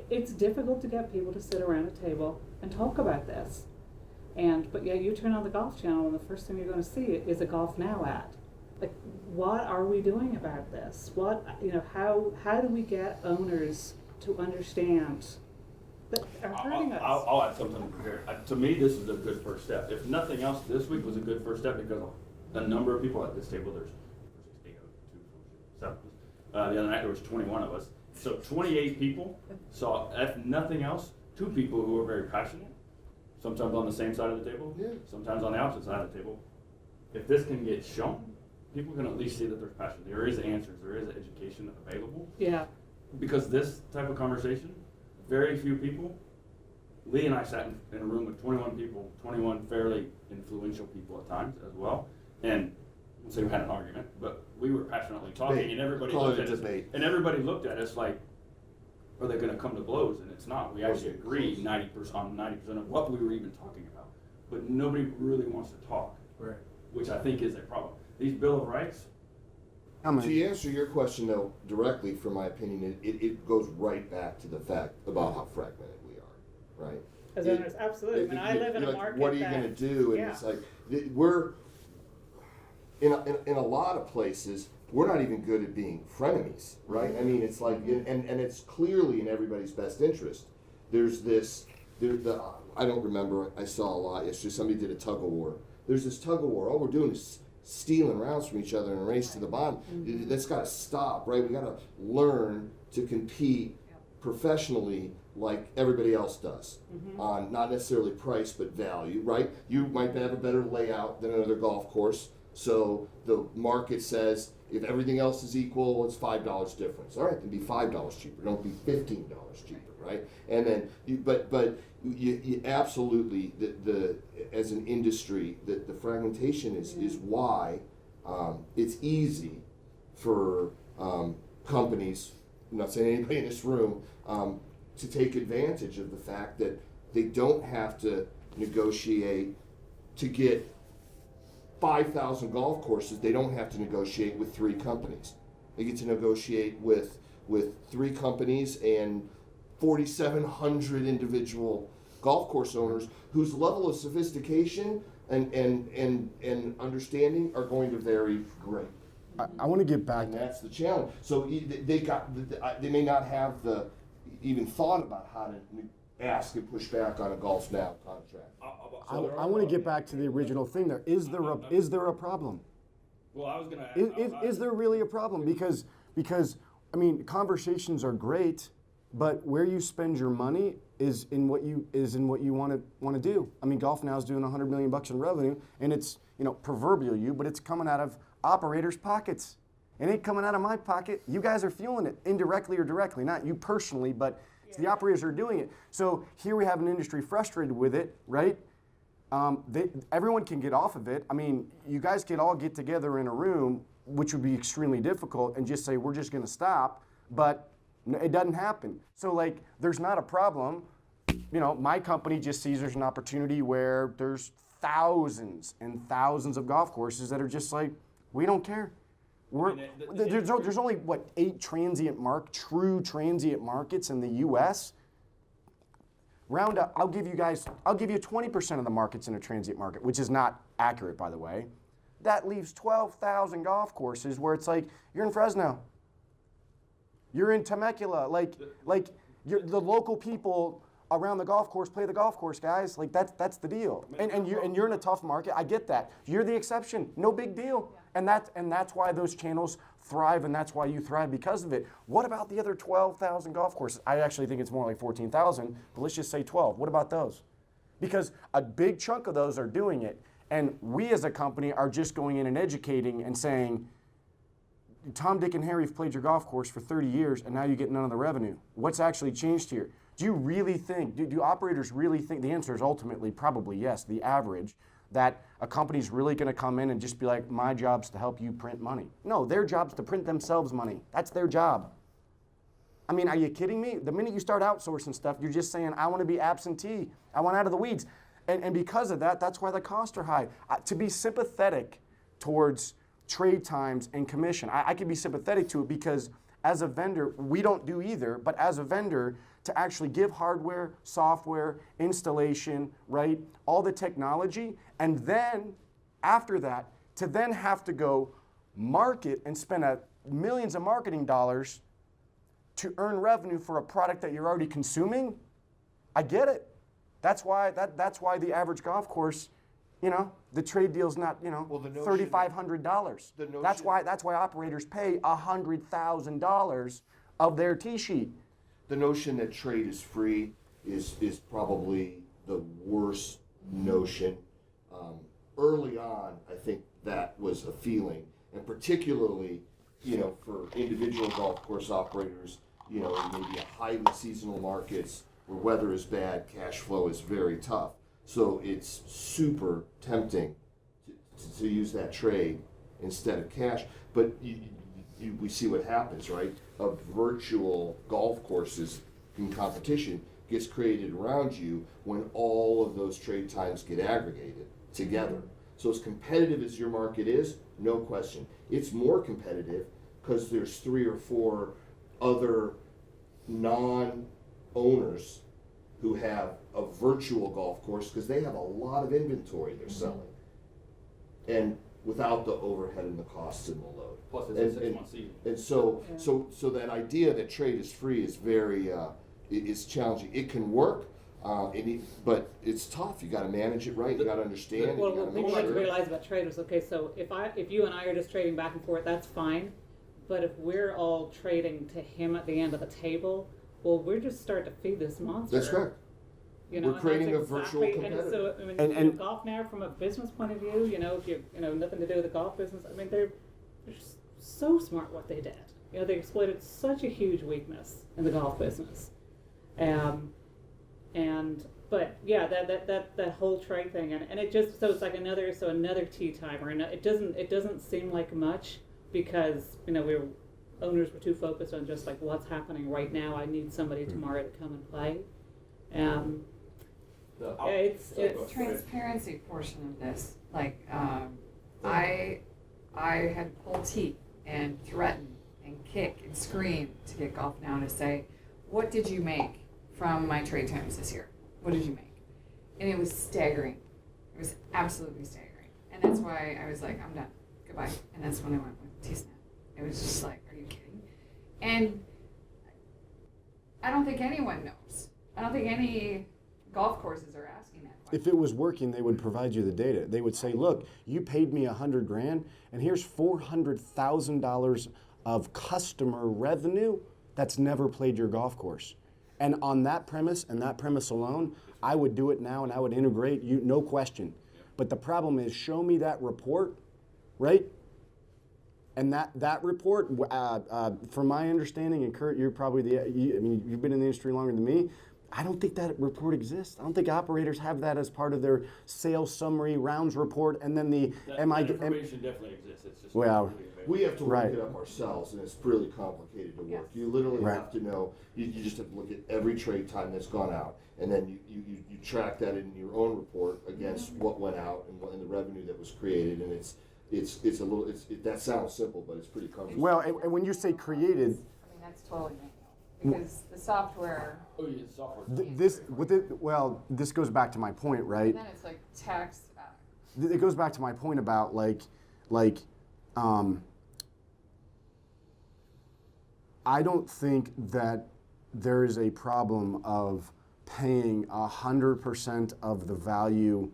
It's difficult to get people to sit around a table and talk about this. But yeah, you turn on the Golf Channel and the first thing you're going to see is a Golf Now ad. Like, what are we doing about this? How do we get owners to understand that are hurting us? I'll add something here. To me, this is a good first step. If nothing else, this week was a good first step because a number of people at this table, there's 8, 2, 7. The other night there was 21 of us. So 28 people saw, if nothing else, 2 people who were very passionate, sometimes on the same side of the table, sometimes on the opposite side of the table. If this can get shown, people can at least see that there's passion. There is answers, there is education available. Yeah. Because this type of conversation, very few people, Lee and I sat in a room with 21 people, 21 fairly influential people at times as well, and we'll say we had an argument, but we were passionately talking, Debate. and everybody Call it looked a at us, debate. and everybody looked at us like, are they going to come to blows? And it's not. We actually agreed 90% on 90% of what we were even talking about, but nobody really wants to talk, Right. which I think is a problem. These Bill of Rights. To answer your question, though, directly, from my opinion, it goes right back to the fact about how fragmented we are, right? As owners, absolutely. I mean, I live in a like, market what are you that- going to do? And yeah. it's like, we're, in a lot of places, we're not even good at being frenemies, right? I mean, it's like, and it's clearly in everybody's best interest. There's this, I don't remember, I saw a lot yesterday, somebody did a tug of war. There's this tug of war, all we're doing is stealing rounds from each other in a race to the bottom. That's got to stop, right? We got to learn to compete professionally like everybody else does on not necessarily price but value, right? You might have a better layout than another golf course, so the market says if everything else is equal, it's $5 difference. All right, then be $5 cheaper. Don't be $15 cheaper, right? And then, you absolutely the as an industry, the fragmentation is why it's easy for companies. I'm not saying anybody in this room to take advantage of the fact that they don't have to negotiate to get 5,000 golf courses. They don't have to negotiate with 3 companies. They get to negotiate with 3 companies and 4,700 individual golf course owners whose level of sophistication and understanding are going to vary great. I want to get back. And that's the challenge. So they may not have even thought about how to ask and push back on a Golf Now contract. I want to get back to the original thing there. Is there a problem? Well, I was going to. Is there really a problem? Because I mean, conversations are great, but where you spend your money is in what you want to do. I mean, Golf Now is doing $100 million in revenue, and it's proverbial but it's coming out of operators' pockets. It ain't coming out of my pocket. You guys are fueling it indirectly or directly, not you personally, but it's the operators are doing it. So here we have an industry frustrated with it, right? Everyone can get off of it. I mean, you guys could all get together in a room, which would be extremely difficult, and just say, we're just going to stop, but it doesn't happen. So, like, there's not a problem. You know, my company just sees there's an opportunity where there's thousands and thousands of golf courses that are just like, we don't care. There's only, what, 8 true transient markets in the U.S.? Round up, I'll give you 20% of the markets in a transient market, which is not accurate, by the way. That leaves 12,000 golf courses where it's like, you're in Fresno, you're in Temecula, the local people around the golf course play the golf course, guys. Like that's the deal. And you're in a tough market. I get that. You're the exception. No big deal. And that's why those channels thrive, and that's why you thrive because of it. What about the other 12,000 golf courses? I actually think it's more like 14,000, but let's just say 12. What about those? Because a big chunk of those are doing it. And we as a company are just going in and educating and saying, Tom, Dick, and Harry have played your golf course for 30 years and now you get none of the revenue. What's actually changed here? Do you really think, do operators really think, the answer is ultimately probably yes, the average, that a company's really going to come in and just be like, my job's to help you print money. No, their job's to print themselves money. That's their job. I mean, are you kidding me? The minute you start outsourcing stuff, you're just saying, I want to be absentee. I want out of the weeds. And because of that, that's why the costs are high. To be sympathetic towards trade times and commission, I can be sympathetic to it because as a vendor, we don't do either, but as a vendor, to actually give hardware, software, installation, right, all the technology, and then after that, to then have to go market and spend millions of marketing dollars to earn revenue for a product that you're already consuming, I get it. That's why the average golf course, you know, the trade deal's not, you know, $3,500. That's why operators pay $100,000 of their tee sheet. The notion that trade is free is probably the worst notion. Early on, I think that was a feeling, and particularly, you know, for individual golf course operators, you know, in maybe highly seasonal markets where weather is bad, cash flow is very tough. So it's super tempting to use that trade instead of cash. But we see what happens, right? A virtual golf courses in competition gets created around you when all of those trade times get aggregated together. So as competitive as your market is, no question. It's more competitive because there's 3 or 4 other non-owners who have a virtual golf course because they have a lot of inventory they're selling. And without the overhead and the costs and the load. Plus it's a 6-month season. And so that idea that trade is free is very, is challenging. It can work, but it's tough. You gotta manage it right, you gotta understand it, you Well, gotta what make people have to sure. realize about trade is, okay, so if you and I are just trading back and forth, that's fine. But if we're all trading to him at the end of the table, well, we're just starting to feed this monster. That's correct. You know, We're creating and a that's virtual exactly, competitor. And so, I mean, And- you know, golf now from a business point of view, you know, if you know, nothing to do with the golf business, I mean, they're so smart what they did. You know, they exploited such a huge weakness in the golf business. But yeah, that whole trade thing, and it just, so it's like another tee timer, and it doesn't seem like much because, you know, owners were too focused on just like what's happening right now. I need somebody tomorrow to come and play. It's Transparency portion of this, like, I had pull teeth and threaten and kick and scream to get Golf Now to say, what did you make from my trade times this year? What did you make? And it was staggering. It was absolutely staggering. And that's why I was like, I'm done. Goodbye. And that's when I went with T-Snap. It was just like, are you kidding? And I don't think anyone knows. I don't think any golf courses are asking that question. If it was working, they would provide you the data. They would say, look, you paid me $100,000 and here's $400,000 of customer revenue that's never played your golf course. And on that premise and that premise alone, I would do it now and I would integrate you, no question. But the problem is, show me that report, right? And that report, from my understanding, and Kurt, you're probably you've been in the industry longer than me. I don't think that report exists. I don't think operators have that as part of their sales summary, rounds report, and then the That information definitely exists. It's just Well, not really available. We have to look Right. it up ourselves, and it's really complicated to work. You literally Right. have to know, you just have to look at every trade time that's gone out, and then you track that in your own report against what went out and the revenue that was created, and that sounds simple, but it's pretty cumbersome. Well, and when you say created, I mean, that's totally manual, because the software, Oh, yeah, the software. this goes back to my point, right? and then it's like text, It goes back to my point about I don't think that there is a problem of paying 100% of the value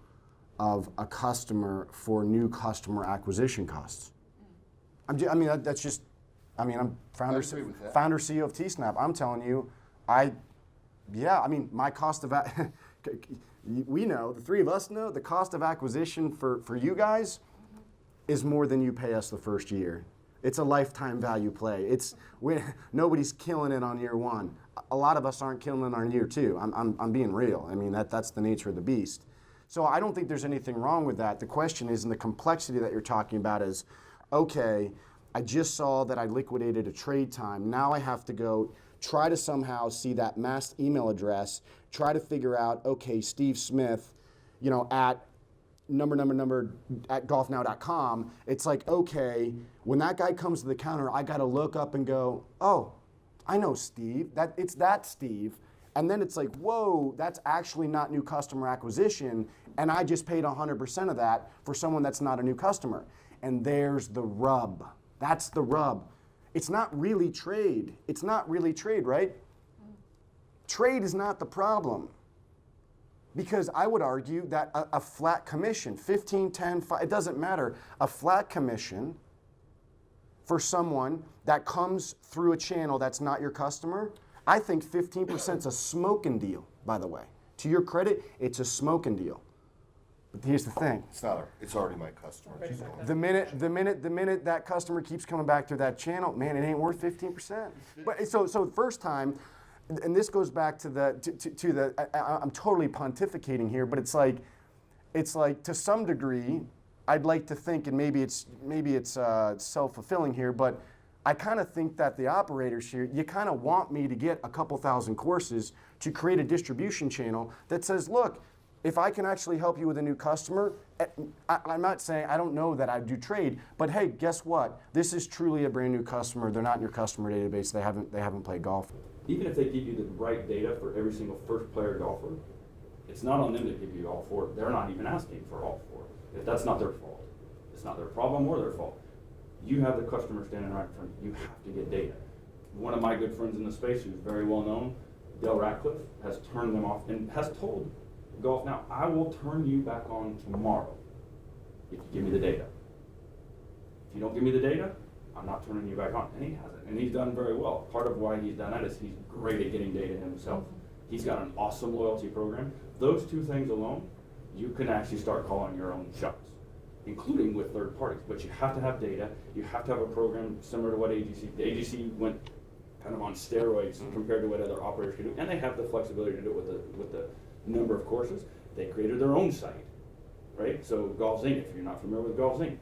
of a customer for new customer acquisition costs. I'm founder I agree with that. founder CEO of TSnap. I'm telling you, my cost of we know, the three of us know, the cost of acquisition for you guys is more than you pay us the first year. It's a lifetime value play. Nobody's killing it on year one. A lot of us aren't killing it on year two. I'm being real. I mean, that's the nature of the beast. So I don't think there's anything wrong with that. The question is, and the complexity that you're talking about is, okay, I just saw that I liquidated a trade time. Now I have to go try to somehow see that masked email address, try to figure out, okay, Steve Smith, at number at golfnow.com. It's like, okay, when that guy comes to the counter, I got to look up and go, oh, I know Steve. It's that Steve. And then it's like, whoa, that's actually not new customer acquisition, and I just paid 100% of that for someone that's not a new customer. And there's the rub. That's the rub. It's not really trade. It's not really trade, right? Trade is not the problem. Because I would argue that a flat commission, 15, 10, 5, it doesn't matter, a flat commission for someone that comes through a channel that's not your customer, I think 15% is a smoking deal, by the way. To your credit, it's a smoking deal. But here's the thing. It's already my customer. The minute that customer keeps coming back to that channel, man, it ain't worth 15%. But so the first time, and this goes back to I'm totally pontificating here, but it's like to some degree, I'd like to think, and maybe it's self-fulfilling here, but I kind of think that the operators here, you kind of want me to get a couple thousand courses to create a distribution channel that says, look, if I can actually help you with a new customer, I'm not saying, I don't know that I do trade, but hey, guess what? This is truly a brand new customer. They're not in your customer database. They haven't played golf. Even if they give you the right data for every single first player golfer, it's not on them to give you all four. They're not even asking for all four. If that's not their fault. It's not their problem or their fault. You have the customer standing right in front of you. You have to get data. One of my good friends in the space, who's very well known, Dale Ratcliffe, has turned them off and has told Golf Now, I will turn you back on tomorrow if you give me the data. If you don't give me the data, I'm not turning you back on. And he hasn't. And he's done very well. Part of why he's done that is he's great at getting data himself. He's got an awesome loyalty program. Those two things alone, you can actually start calling your own shots, including with third parties. But you have to have data. You have to have a program similar to what AGC. The AGC went kind of on steroids compared to what other operators can do, and they have the flexibility to do it with the number of courses. They created their own site, right? So GolfZine, if you're not familiar with GolfZine,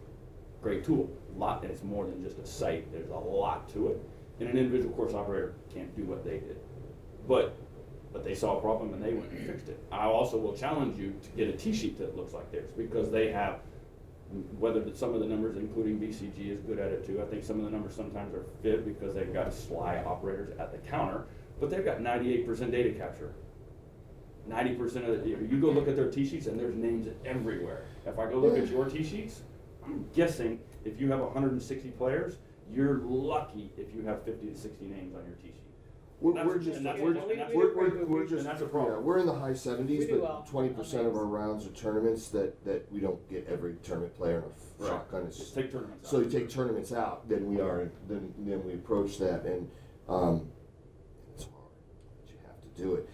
great tool. And it's more than just a site. There's a lot to it, and an individual course operator can't do what they did. But they saw a problem and they went and fixed it. I also will challenge you to get a tee sheet that looks like theirs, because they have, whether some of the numbers, including BCG, is good at it too. I think some of the numbers sometimes are fibbed because they've got sly operators at the counter, but they've got 98% data capture. 90% of you go look at their tee sheets and there's names everywhere. If I go look at your tee sheets, I'm guessing if you have 160 players, you're lucky if you have 50 to 60 names on your tee sheet. We're in the high 70s, but 20% of our rounds are tournaments that we don't get every tournament player in a shotgun. Just take tournaments out. So you take tournaments out, then we we approach that, and it's hard, but you have to do it.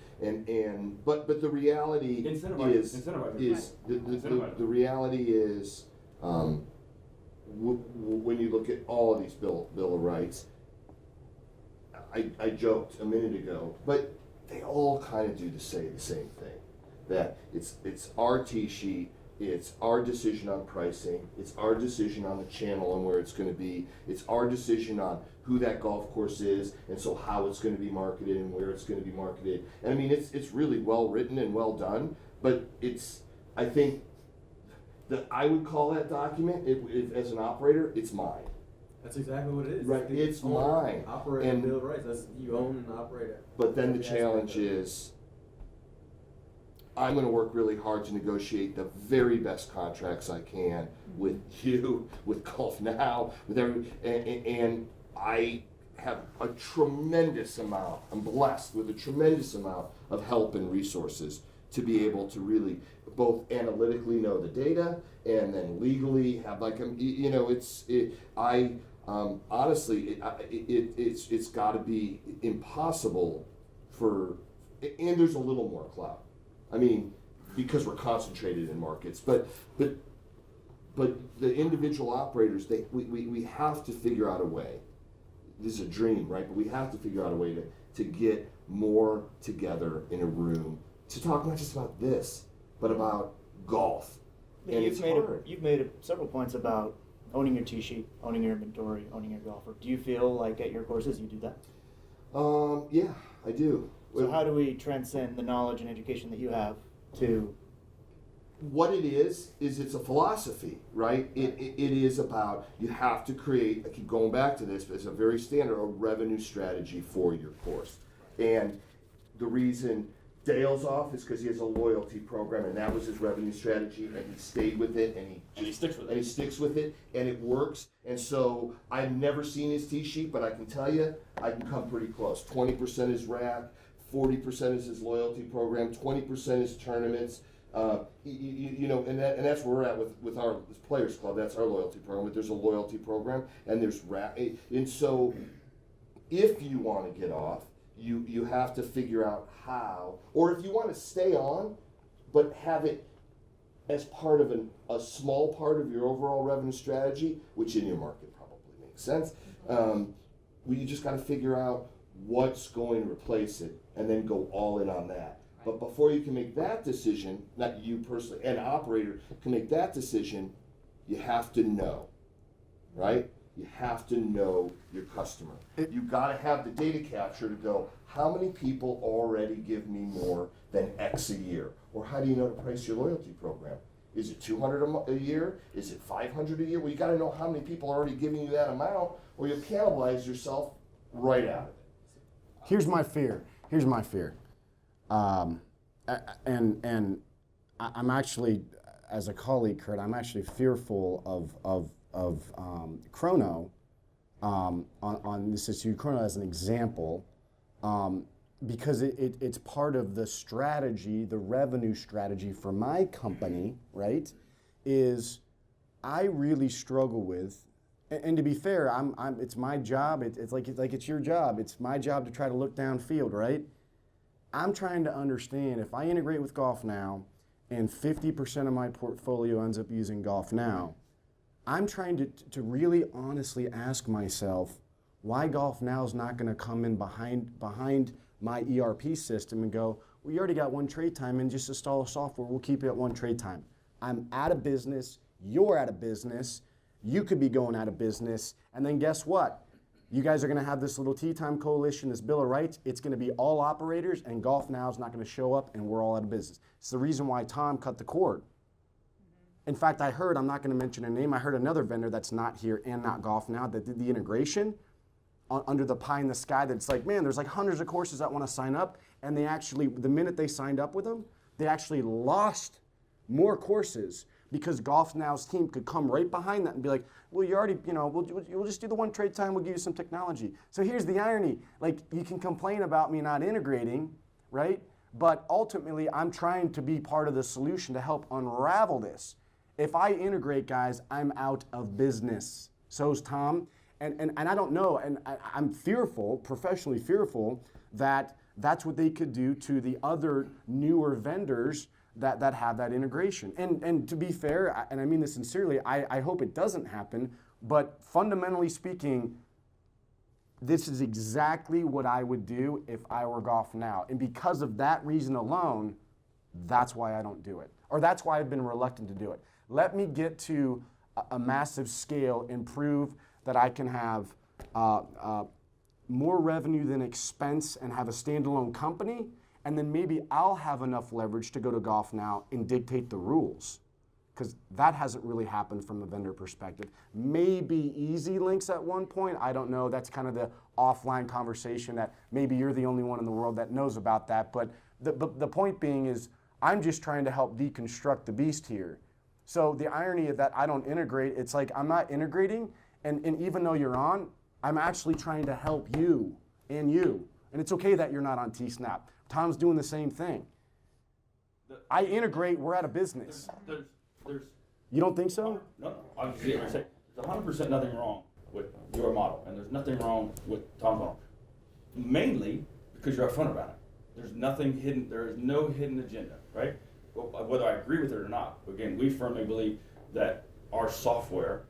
But the reality is the reality is when you look at all of these bill of rights, I joked a minute ago, but they all kind of do the same thing. That it's our T-sheet, it's our decision on pricing, it's our decision on the channel and where it's going to be, it's our decision on who that golf course is, and so how it's going to be marketed and where it's going to be marketed. And I mean, it's really well written and well done, but I think that I would call that document, as an operator, it's mine. That's exactly what it is. Right, it's mine. Operating And- bill of rights. That's you own and operate it. But then the Every aspect challenge of it. is, I'm going to work really hard to negotiate the very best contracts I can with you, with Golf Now, with and I have a tremendous amount. I'm blessed with a tremendous amount of help and resources to be able to really both analytically know the data and then legally have honestly it's got to be impossible and there's a little more clout. I mean, because we're concentrated in markets, but the individual operators, we have to figure out a way. This is a dream, right? But we have to figure out a way to get more together in a room to talk not just about this, but about golf. And You've made several points about owning your tee sheet, owning your inventory, owning your golfer. Do you feel like at your courses you do that? Yeah, I do. So how do we transcend the knowledge and education that you have to? What it is it's a philosophy, right? It is about, you have to create, I keep going back to this, but it's a very standard, a revenue strategy for your course. And the reason Dale's off is because he has a loyalty program, and that was his revenue strategy, and he stayed with it, and he sticks with it. And he sticks with it, and it works. And so I've never seen his tee sheet, but I can tell you, I can come pretty close. 20% is rack, 40% is his loyalty program, 20% is tournaments. And that's where we're at with our Players Club. That's our loyalty program. But there's a loyalty program, and there's rack. And so, if you want to get off, you have to figure out how, or if you want to stay on, but have it as part of a small part of your overall revenue strategy, which in your market probably makes sense. You just got to figure out what's going to replace it, and then go all in on that. But before you can make that decision, not you personally, an operator can make that decision, you have to know, right? You have to know your customer. You got to have the data capture to go, how many people already give me more than X a year? Or how do you know to price your loyalty program? Is it $200 a year? Is it $500 a year? Well, you got to know how many people are already giving you that amount, or you'll cannibalize yourself right out of it. Here's my fear. And I'm actually, as a colleague, Kurt, I'm actually fearful of Chrono on this issue. Chrono as an example, because it's part of the strategy, the revenue strategy for my company, right? Is I really struggle with. And to be fair, it's my job. It's like it's your job. It's my job to try to look downfield, right? I'm trying to understand if I integrate with Golf Now, and 50% of my portfolio ends up using Golf Now. I'm trying to really honestly ask myself why Golf Now is not going to come in behind my ERP system and go, we already got one trade time, and just install software. We'll keep it at one trade time. I'm out of business. You're out of business. You could be going out of business, and then guess what? You guys are going to have this little Tee Time Coalition, this Bill of Rights. It's going to be all operators, and Golf Now is not going to show up, and we're all out of business. It's the reason why Tom cut the cord. In fact, I heard, I'm not going to mention a name, I heard another vendor that's not here and not Golf Now that did the integration under the pie in the sky. That's like, man, there's like hundreds of courses that want to sign up, and they actually, the minute they signed up with them, they actually lost more courses, because Golf Now's team could come right behind that and be like, well, you already, we'll just do the one trade time, we'll give you some technology. So here's the irony. Like, you can complain about me not integrating, right? But ultimately, I'm trying to be part of the solution to help unravel this. If I integrate, guys, I'm out of business. So's Tom. And I don't know, and I'm fearful, professionally fearful, that that's what they could do to the other newer vendors that have that integration. And to be fair, and I mean this sincerely, I hope it doesn't happen, but fundamentally speaking, this is exactly what I would do if I were Golf Now. And because of that reason alone, that's why I don't do it. Or that's why I've been reluctant to do it. Let me get to a massive scale and prove that I can have more revenue than expense and have a standalone company, and then maybe I'll have enough leverage to go to Golf Now and dictate the rules. Because that hasn't really happened from a vendor perspective. Maybe EasyLinks at one point, I don't know. That's kind of the offline conversation that maybe you're the only one in the world that knows about that. But the point being is, I'm just trying to help deconstruct the beast here. So the irony of that I don't integrate, it's like I'm not integrating, and even though you're on, I'm actually trying to help you and you. And it's okay that you're not on TSnap. Tom's doing the same thing. I integrate, we're out of business. You don't think so? No, I'm just going to say, there's 100% nothing wrong with your model, and there's nothing wrong with Tom's model. Mainly because you're upfront about it. There's nothing hidden, there is no hidden agenda, right? Well, whether I agree with it or not, again, we firmly believe that our software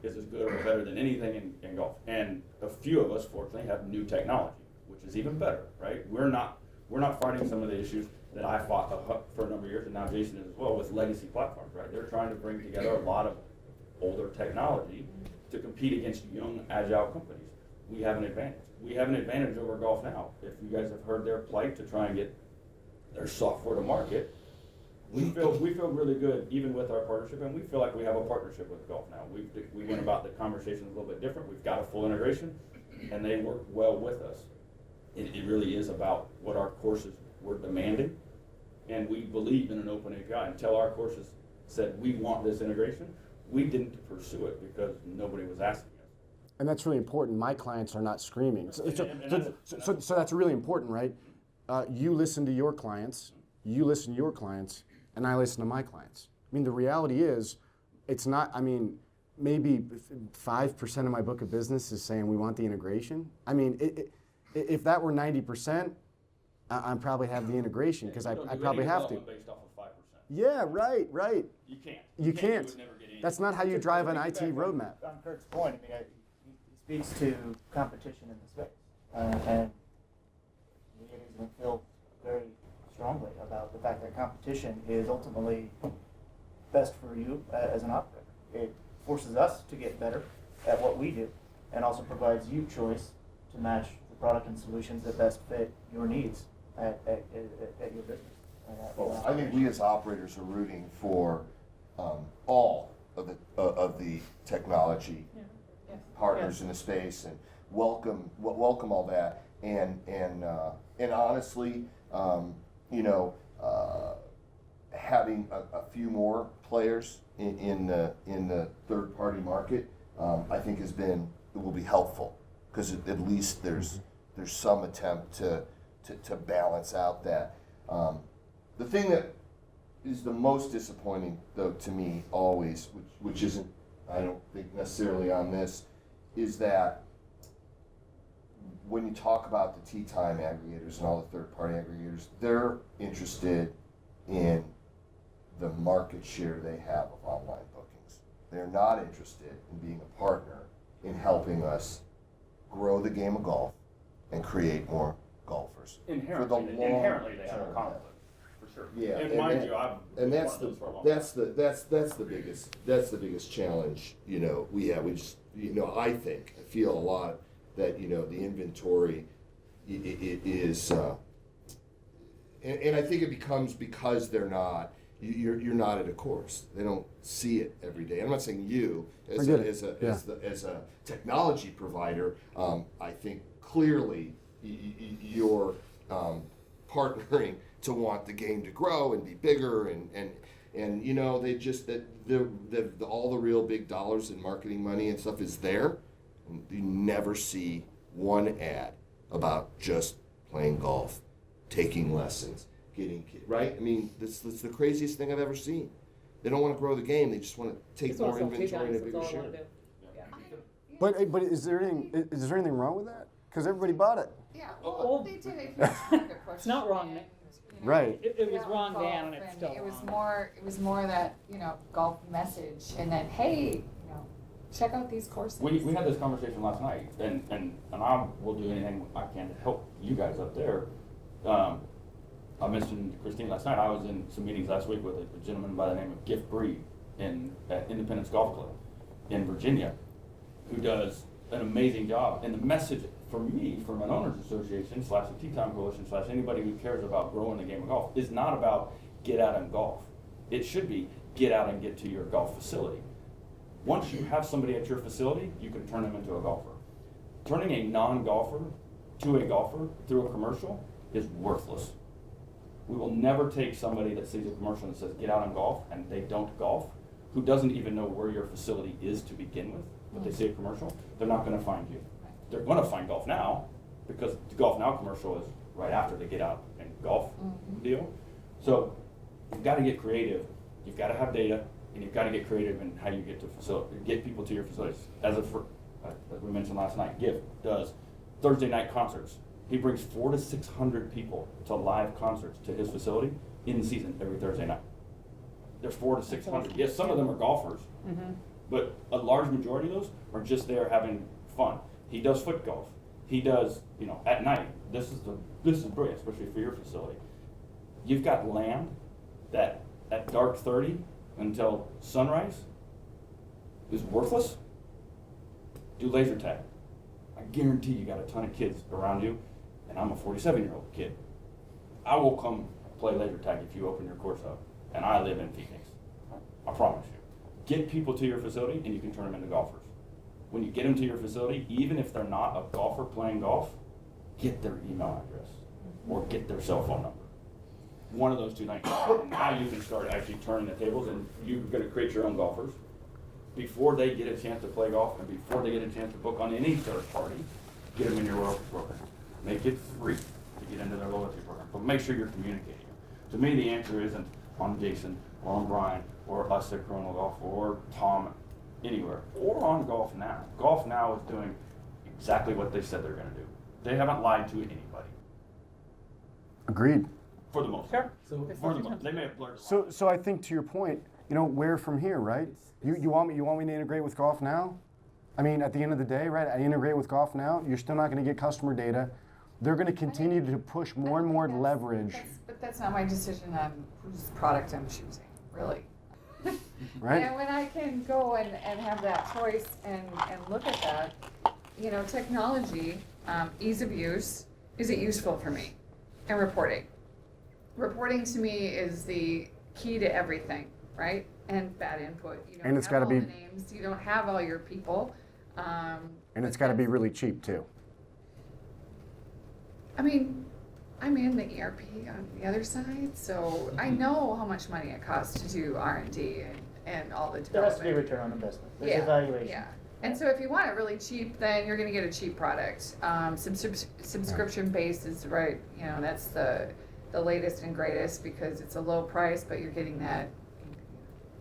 is as good or better than anything in golf. And a few of us, fortunately, have new technology, which is even better, right? We're not fighting some of the issues that I fought for a number of years, and now Jason is as well, with legacy platforms, right? They're trying to bring together a lot of older technology to compete against young, agile companies. We have an advantage. We have an advantage over Golf Now. If you guys have heard their plight to try and get their software to market, we feel really good even with our partnership, and we feel like we have a partnership with Golf Now. We went about the conversation a little bit different. We've got a full integration, and they work well with us. It really is about what our courses were demanding, and we believe in an open API. Until our courses said we want this integration, we didn't pursue it because nobody was asking us. And that's really important. My clients are not screaming. So that's really important, right? You listen to your clients, and I listen to my clients. I mean, the reality is, it's not, I mean, maybe 5% of my book of business is saying we want the integration. I mean, if that were 90%, I probably have the integration because I probably have to. Based off of 5%. Yeah, right. You can't. You can't. would never get any- That's not how you drive an IT roadmap. On Kurt's point, I mean, he speaks to competition in the space, and we feel very strongly about the fact that competition is ultimately best for you as an operator. It forces us to get better at what we do, and also provides you choice to match the product and solutions that best fit your needs at your business. Well, I think we as operators are rooting for all of the technology partners in the space, and welcome all that, and honestly, having a few more players in the third party market, I think will be helpful, because at least there's some attempt to balance out that. The thing that is the most disappointing, though, to me always, which isn't, I don't think necessarily on this, is that when you talk about the tee time aggregators and all the third-party aggregators, they're interested in the market share they have of online bookings. They're not interested in being a partner in helping us grow the game of golf and create more golfers. Inherently, they have a conflict. For sure. Yeah, and mind you, that's the biggest challenge. We have. We just, I feel a lot that the inventory is, and I think it becomes because they're not. You're not at a course. They don't see it every day. I'm not saying you as a technology provider. I think clearly you're partnering to want the game to grow and be bigger, and they just that all the real big dollars in marketing money and stuff is there. And you never see one ad about just playing golf, taking lessons, getting kids, right? I mean, that's the craziest thing I've ever seen. They don't want to grow the game; they just want to take more inventory and a bigger share. But is there anything wrong with that? Because everybody bought it. Yeah, well, they did a huge market push. It's not wrong, Nick. you know, Right. It was yeah, wrong golf, then, and it's still It was wrong. more that, you know, golf message, and then, hey, you know, check out these courses. We had this conversation last night, and I will do anything I can to help you guys up there. I mentioned to Christine last night, I was in some meetings last week with a gentleman by the name of Gift Breed at Independence Golf Club in Virginia, who does an amazing job. And the message for me, from an owners association / a Tee Time Coalition / anybody who cares about growing the game of golf, is not about get out and golf. It should be get out and get to your golf facility. Once you have somebody at your facility, you can turn them into a golfer. Turning a non-golfer to a golfer through a commercial is worthless. We will never take somebody that sees a commercial that says get out and golf and they don't golf, who doesn't even know where your facility is to begin with, but they see a commercial, they're not gonna find you. They're gonna find Golf Now, because the Golf Now commercial is right after the get out and golf deal. So you've gotta get creative, you've gotta have data, and you've gotta get creative in how you get to get people to your facilities. As we mentioned last night, Gift does Thursday night concerts. He brings 400 to 600 people to live concerts to his facility in season every Thursday night. There's 400 to 600. Yes, some of them are golfers, but a large majority of those are just there having fun. He does foot golf. He does, you know, at night. This is brilliant, especially for your facility. You've got land that at dark 30 until sunrise is worthless. Do laser tag. I guarantee you got a ton of kids around you, and I'm a 47-year-old kid. I will come play laser tag if you open your course up, and I live in Phoenix. I promise you. Get people to your facility, and you can turn them into golfers. When you get them to your facility, even if they're not a golfer playing golf, get their email address or get their cell phone number. One of those two things. And now you can start actually turning the tables, and you're going to create your own golfers. Before they get a chance to play golf and before they get a chance to book on any third party, get them in your loyalty program. Make it free to get into their loyalty program, but make sure you're communicating. To me, the answer isn't on Jason or on Brian or us at Corona Golf or Tom anywhere, or on Golf Now. Golf Now is doing exactly what they said they're going to do. They haven't lied to anybody. Agreed. For the most part. So, For the most, they may have blurred. So I think to your point, you know, where from here, right? You want me to integrate with Golf Now? I mean, at the end of the day, right? I integrate with Golf Now. You're still not going to get customer data. They're going to continue to push more and more leverage. But that's not my decision on whose product I'm choosing, really. Right. And when I can go and have that choice and look at that, you know, technology, ease of use, is it useful for me? And reporting. Reporting to me is the key to everything, right? And bad input. You don't And it's have gotta all be- the names, you don't have all your people. And it's got to be really cheap too. I mean, I'm in the ERP on the other side, so I know how much money it costs to do R&D and all the There has to be development. return on investment. There's Yeah, evaluation. yeah. And so if you want it really cheap, then you're gonna get a cheap product. Subscription based is right, you know, that's the latest and greatest because it's a low price, but you're getting that.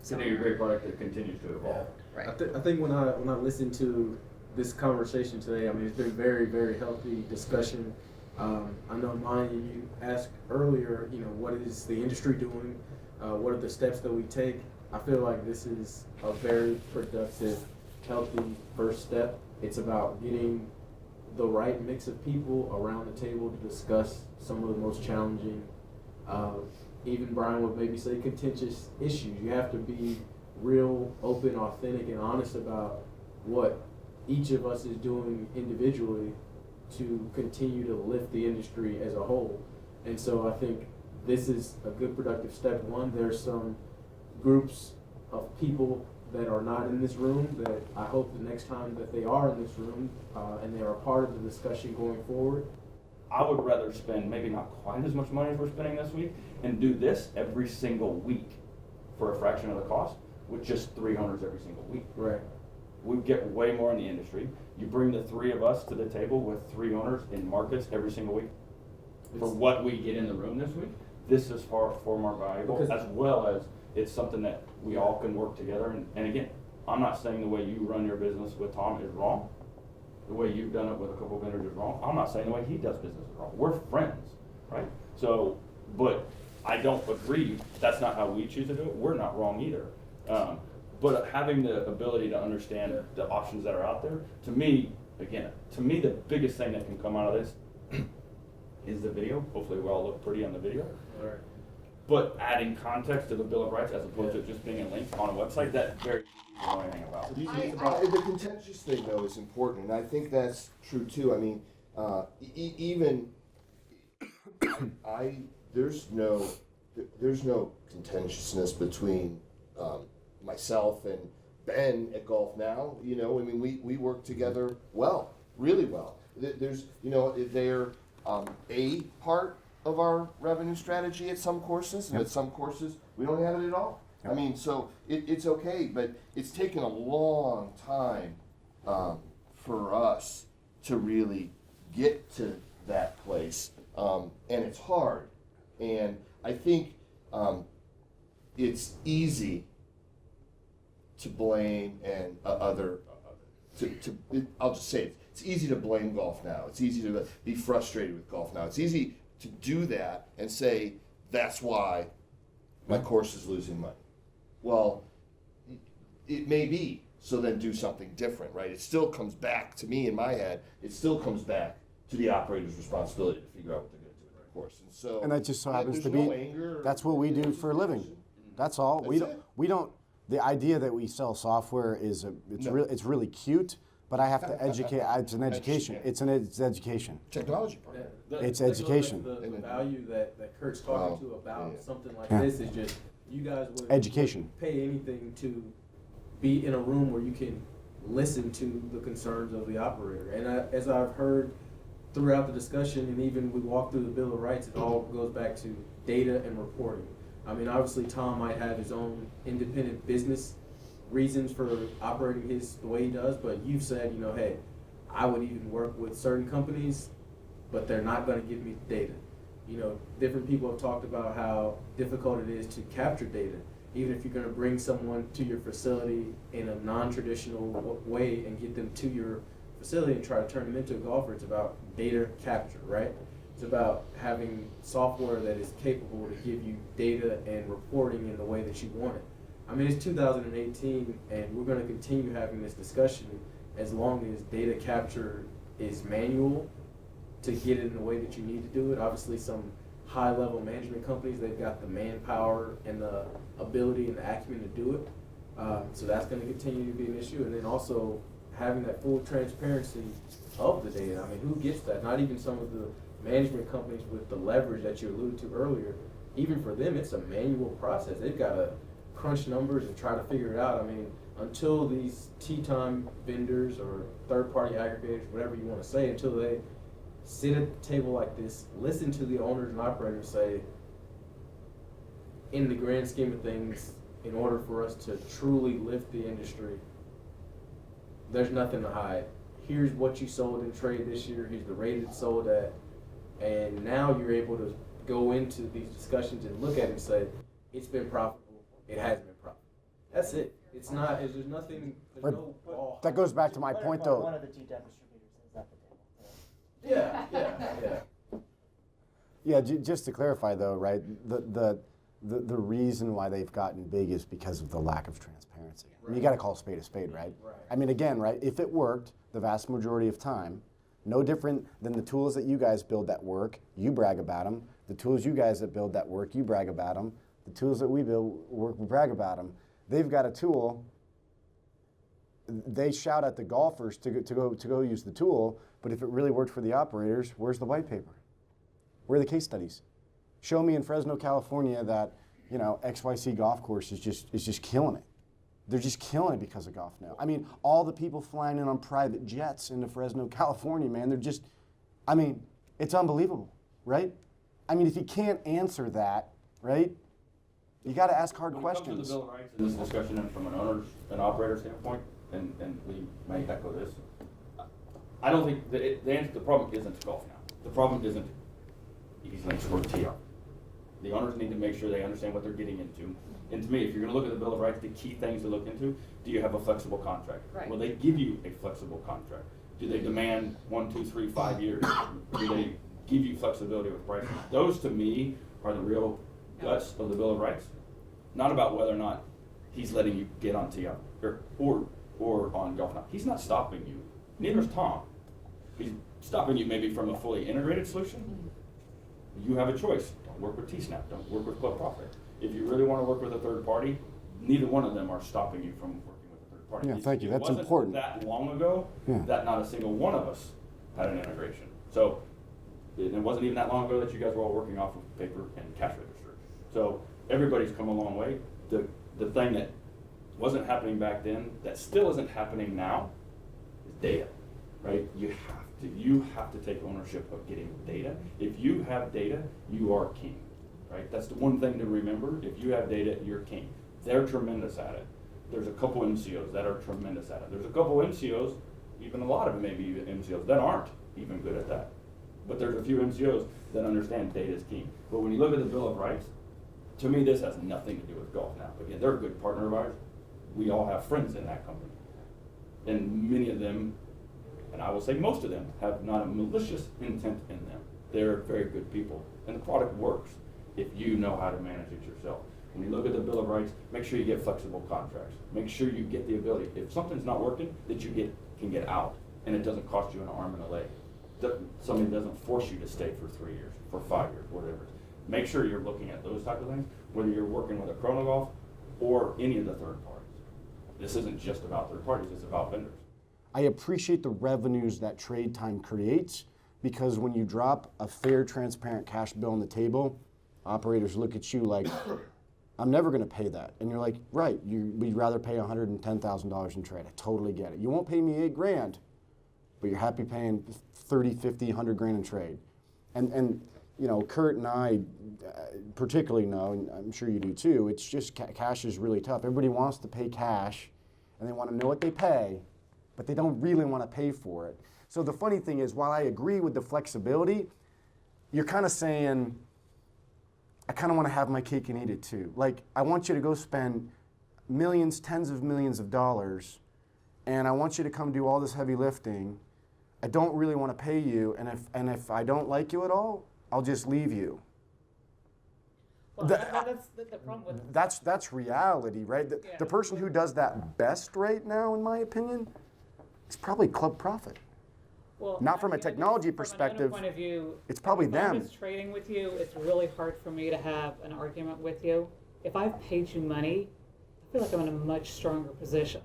Getting a great product that continues to evolve. Right. I think when I listen to this conversation today, I mean, it's been very, very healthy discussion. I know, Maya, you asked earlier, you know, what is the industry doing? What are the steps that we take? I feel like this is a very productive, healthy first step. It's about getting the right mix of people around the table to discuss some of the most challenging, even Brian would maybe say contentious issues. You have to be real, open, authentic, and honest about what each of us is doing individually to continue to lift the industry as a whole. And so I think this is a good productive step one. There's some groups of people that are not in this room that I hope the next time that they are in this room and they are a part of the discussion going forward. I would rather spend maybe not quite as much money as we're spending this week and do this every single week for a fraction of the cost with just 3 owners every single week. Right. We get way more in the industry. You bring the 3 of us to the table with 3 owners in markets every single week. For what we get in the room this week, this is far more valuable, Because- as well as it's something that we all can work together. And again, I'm not saying the way you run your business with Tom is wrong. The way you've done it with a couple of vendors is wrong. I'm not saying the way he does business is wrong. We're friends, right? So But I don't agree, that's not how we choose to do it, we're not wrong either. But having the ability to understand the options that are out there, to me, the biggest thing that can come out of this is the video. Hopefully we all look pretty on the video. All right. But adding context to the Bill of Rights as opposed to just being a link on a website, that very easy to know anything about. The contentious thing though is important, and I think that's true too. I mean, even there's no contentiousness between myself and Ben at Golf Now. You know, I mean, we work together well, really well. There's, you know, they're a part of our revenue strategy at some courses, and at some courses we don't have it at all. I mean, so it's okay, but it's taken a long time for us to really get to that place, and it's hard. And I think it's easy to blame and I'll just say it. It's easy to blame Golf Now. It's easy to be frustrated with Golf Now. It's easy to do that and say, that's why my course is losing money. Well, it may be, so then do something different, right? It still comes back to me in my head, it still comes back to the operator's responsibility to figure out what they're going to do with their course. And that just so happens to there's be, no anger that's what we do for a living. That's all. We don't, the idea that we sell software is, it's really cute, but I have to educate, it's an education. It's education. Technology part. It's education. The value that Kurt's talking to about something like this is just, you guys would education. Pay anything to be in a room where you can listen to the concerns of the operator. And as I've heard throughout the discussion, and even we walk through the Bill of Rights, it all goes back to data and reporting. I mean, obviously Tom might have his own independent business reasons for operating the way he does, but you've said, you know, hey, I would even work with certain companies, but they're not going to give me data. You know, different people have talked about how difficult it is to capture data. Even if you're going to bring someone to your facility in a non-traditional way and get them to your facility and try to turn them into a golfer, it's about data capture, right? It's about having software that is capable to give you data and reporting in the way that you want it. I mean, it's 2018, and we're going to continue having this discussion as long as data capture is manual to get it in the way that you need to do it. Obviously, some high-level management companies, they've got the manpower and the ability and the acumen to do it. So that's going to continue to be an issue. And then also having that full transparency of the data. I mean, who gets that? Not even some of the management companies with the leverage that you alluded to earlier. Even for them, it's a manual process. They've got to crunch numbers and try to figure it out. I mean, until these tee time vendors or third-party aggregators, whatever you want to say, until they sit at the table like this, listen to the owners and operators say, in the grand scheme of things, in order for us to truly lift the industry, there's nothing to hide. Here's what you sold in trade this year, here's the rate it sold at, and now you're able to go into these discussions and look at it and say, it's been profitable, it hasn't been profitable. That's it. It's not, there's nothing, there's no ball. That goes back to my point though. One of the T10 distributors is at the table. Yeah, just to clarify though, right, the reason why they've gotten big is because of the lack of transparency. I mean, you got to call a spade, right? I mean, again, right, if it worked the vast majority of time, no different than the tools that you guys build that work, you brag about them. The tools you guys that build that work, you brag about them. The tools that we build work, we brag about them. They've got a tool. They shout at the golfers to go use the tool, but if it really worked for the operators, where's the white paper? Where are the case studies? Show me in Fresno, California that, you know, XYZ golf course is just killing it. They're just killing it because of Golf Now. I mean, all the people flying in on private jets into Fresno, California, man, they're just, I mean, it's unbelievable, right? I mean, if you can't answer that, right, you got to ask hard questions. When it comes to the Bill of Rights in this discussion and from an owner's and operator standpoint, and we may echo this, I don't think that the problem isn't Golf Now. The problem isn't EasyLinks or TR. The owners need to make sure they understand what they're getting into. And to me, if you're going to look at the Bill of Rights, the key things to look into, do you have a flexible contract? Right. Will they give you a flexible contract? Do they demand 1, 2, 3, 5 years? Do they give you flexibility with pricing? Those, to me, are the real guts of the Bill of Rights. Not about whether or not he's letting you get on tee or on golf now. He's not stopping you. Neither is Tom. He's stopping you maybe from a fully integrated solution. You have a choice. Don't work with T-Snap. Don't work with Club Profit. If you really want to work with a third party, neither one of them are stopping you from working with a third party. Yeah, thank you. That's It wasn't important. that long ago that not a single one of us had an integration. So it wasn't even that long ago that you guys were all working off of paper and cash register. So everybody's come a long way. The thing that wasn't happening back then, that still isn't happening now, is data, right? You have to take ownership of getting data. If you have data, you are king, right? That's the one thing to remember. If you have data, you're king. They're tremendous at it. There's a couple MCOs that are tremendous at it. There's a couple MCOs, even a lot of them maybe even MCOs, that aren't even good at that. But there's a few MCOs that understand data is king. But when you look at the Bill of Rights, to me, this has nothing to do with golf now. Again, they're a good partner of ours. We all have friends in that company. And many of them, and I will say most of them, have not a malicious intent in them. They're very good people. And the product works if you know how to manage it yourself. When you look at the Bill of Rights, make sure you get flexible contracts. Make sure you get the ability, if something's not working, that you can get out. And it doesn't cost you an arm and a leg. Somebody doesn't force you to stay for 3 years, for 5 years, whatever. Make sure you're looking at those type of things, whether you're working with a Chronogolf or any of the third parties. This isn't just about third parties, it's about vendors. I appreciate the revenues that trade time creates, because when you drop a fair, transparent cash bill on the table, operators look at you like, I'm never going to pay that. And you're like, right, we'd rather pay $110,000 in trade. I totally get it. You won't pay me $8,000, but you're happy paying 30, 50, 100 grand in trade. And you know, Kurt and I particularly know, and I'm sure you do too, it's just cash is really tough. Everybody wants to pay cash, and they want to know what they pay, but they don't really want to pay for it. So the funny thing is, while I agree with the flexibility, you're kind of saying, I kind of want to have my cake and eat it too. Like, I want you to go spend millions, tens of millions of dollars, and I want you to come do all this heavy lifting. I don't really want to pay you, and if I don't like you at all, I'll just leave you. Well, that's the problem with That's reality, right? The person who does that best right now, in my opinion, is probably Club Profit. Well, not from a I mean, technology from perspective. From point of view, it's probably if I'm them. just trading with you, it's really hard for me to have an argument with you. If I've paid you money, I feel like I'm in a much stronger position.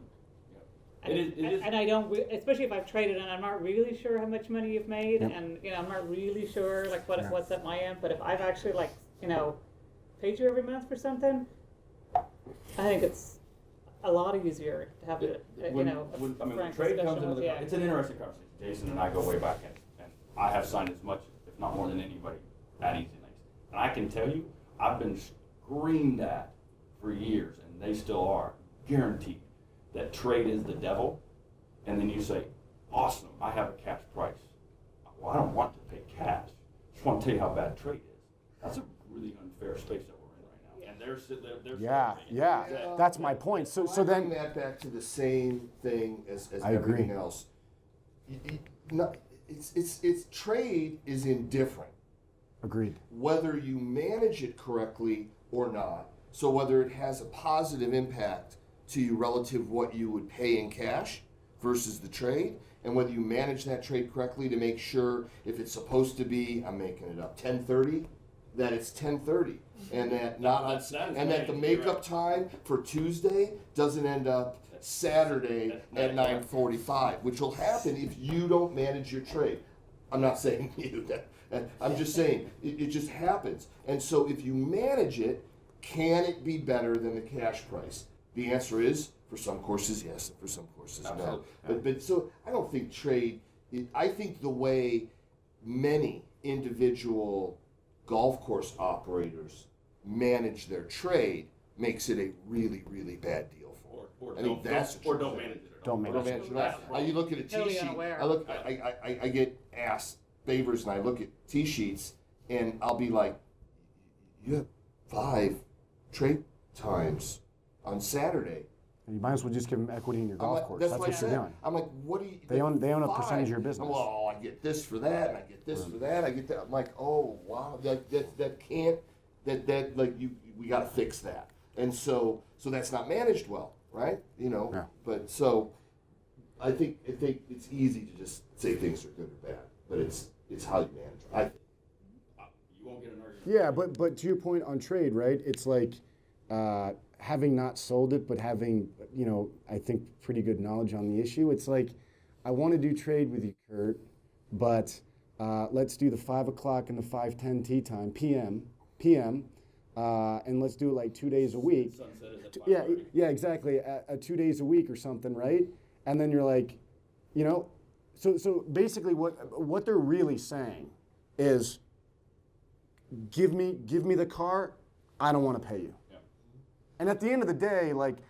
And I don't, especially if I've traded and I'm not really sure how much money you've made, and you know, I'm not really sure like what's at my end. But if I've actually like, you know, paid you every month for something, I think it's a lot easier to have it. When trade comes into the it's an interesting conversation. Jason and I go way back, and I have signed as much, if not more than anybody at Easy Links. And I can tell you, I've been screamed at for years, and they still are, guaranteed, that trade is the devil. And then you say, awesome, I have a cash price. Well, I don't want to pay cash. I just want to tell you how bad trade is. That's a really unfair space that we're in right now. And they're that's my point. So I then bring that back to the same thing as I everything agree. else. It's trade is indifferent. Agreed. Whether you manage it correctly or not. So whether it has a positive impact to you relative what you would pay in cash versus the trade, and whether you manage that trade correctly to make sure if it's supposed to be, I'm making it up, 10:30, that it's 10:30, and that not on, and that the makeup time for Tuesday doesn't end up Saturday at 9:45, which will happen if you don't manage your trade. I'm not saying you that. I'm just saying it just happens. And so if you manage it, can it be better than the cash price? The answer is, for some courses, yes, and for some courses, no. But so I don't think trade, I think the way many individual golf course operators manage their trade makes it a really, really bad deal for them. I think that's the truth. don't manage it. Don't manage it. You look at a tee sheet. I get asked favors, and I look at tee sheets, and I'll be like, "You have 5 trade times on Saturday." And you might as well just give them equity in your golf course. That's what you're doing. I'm like, what do you? They own a percentage of your business. Well, I get this for that, and I get this for that. I get that. I'm like, oh wow, that can't That like we got to fix that, and so that's not managed well, right? Yeah. But so I think it's easy to just say things are good or bad, but it's how you manage. I think. You won't get an argument. Yeah, but to your point on trade, right? It's like having not sold it, but having, I think pretty good knowledge on the issue. It's like, I want to do trade with you, Kurt, but let's do the 5 o'clock and the 5:10 tea time, PM, and let's do it like 2 days a week. Sunset is at Yeah, 5:30. yeah, exactly. 2 days a week or something, right? And then you're like, so basically what they're really saying is, give me the car, I don't want to pay you. Yeah. And at the end of the day, like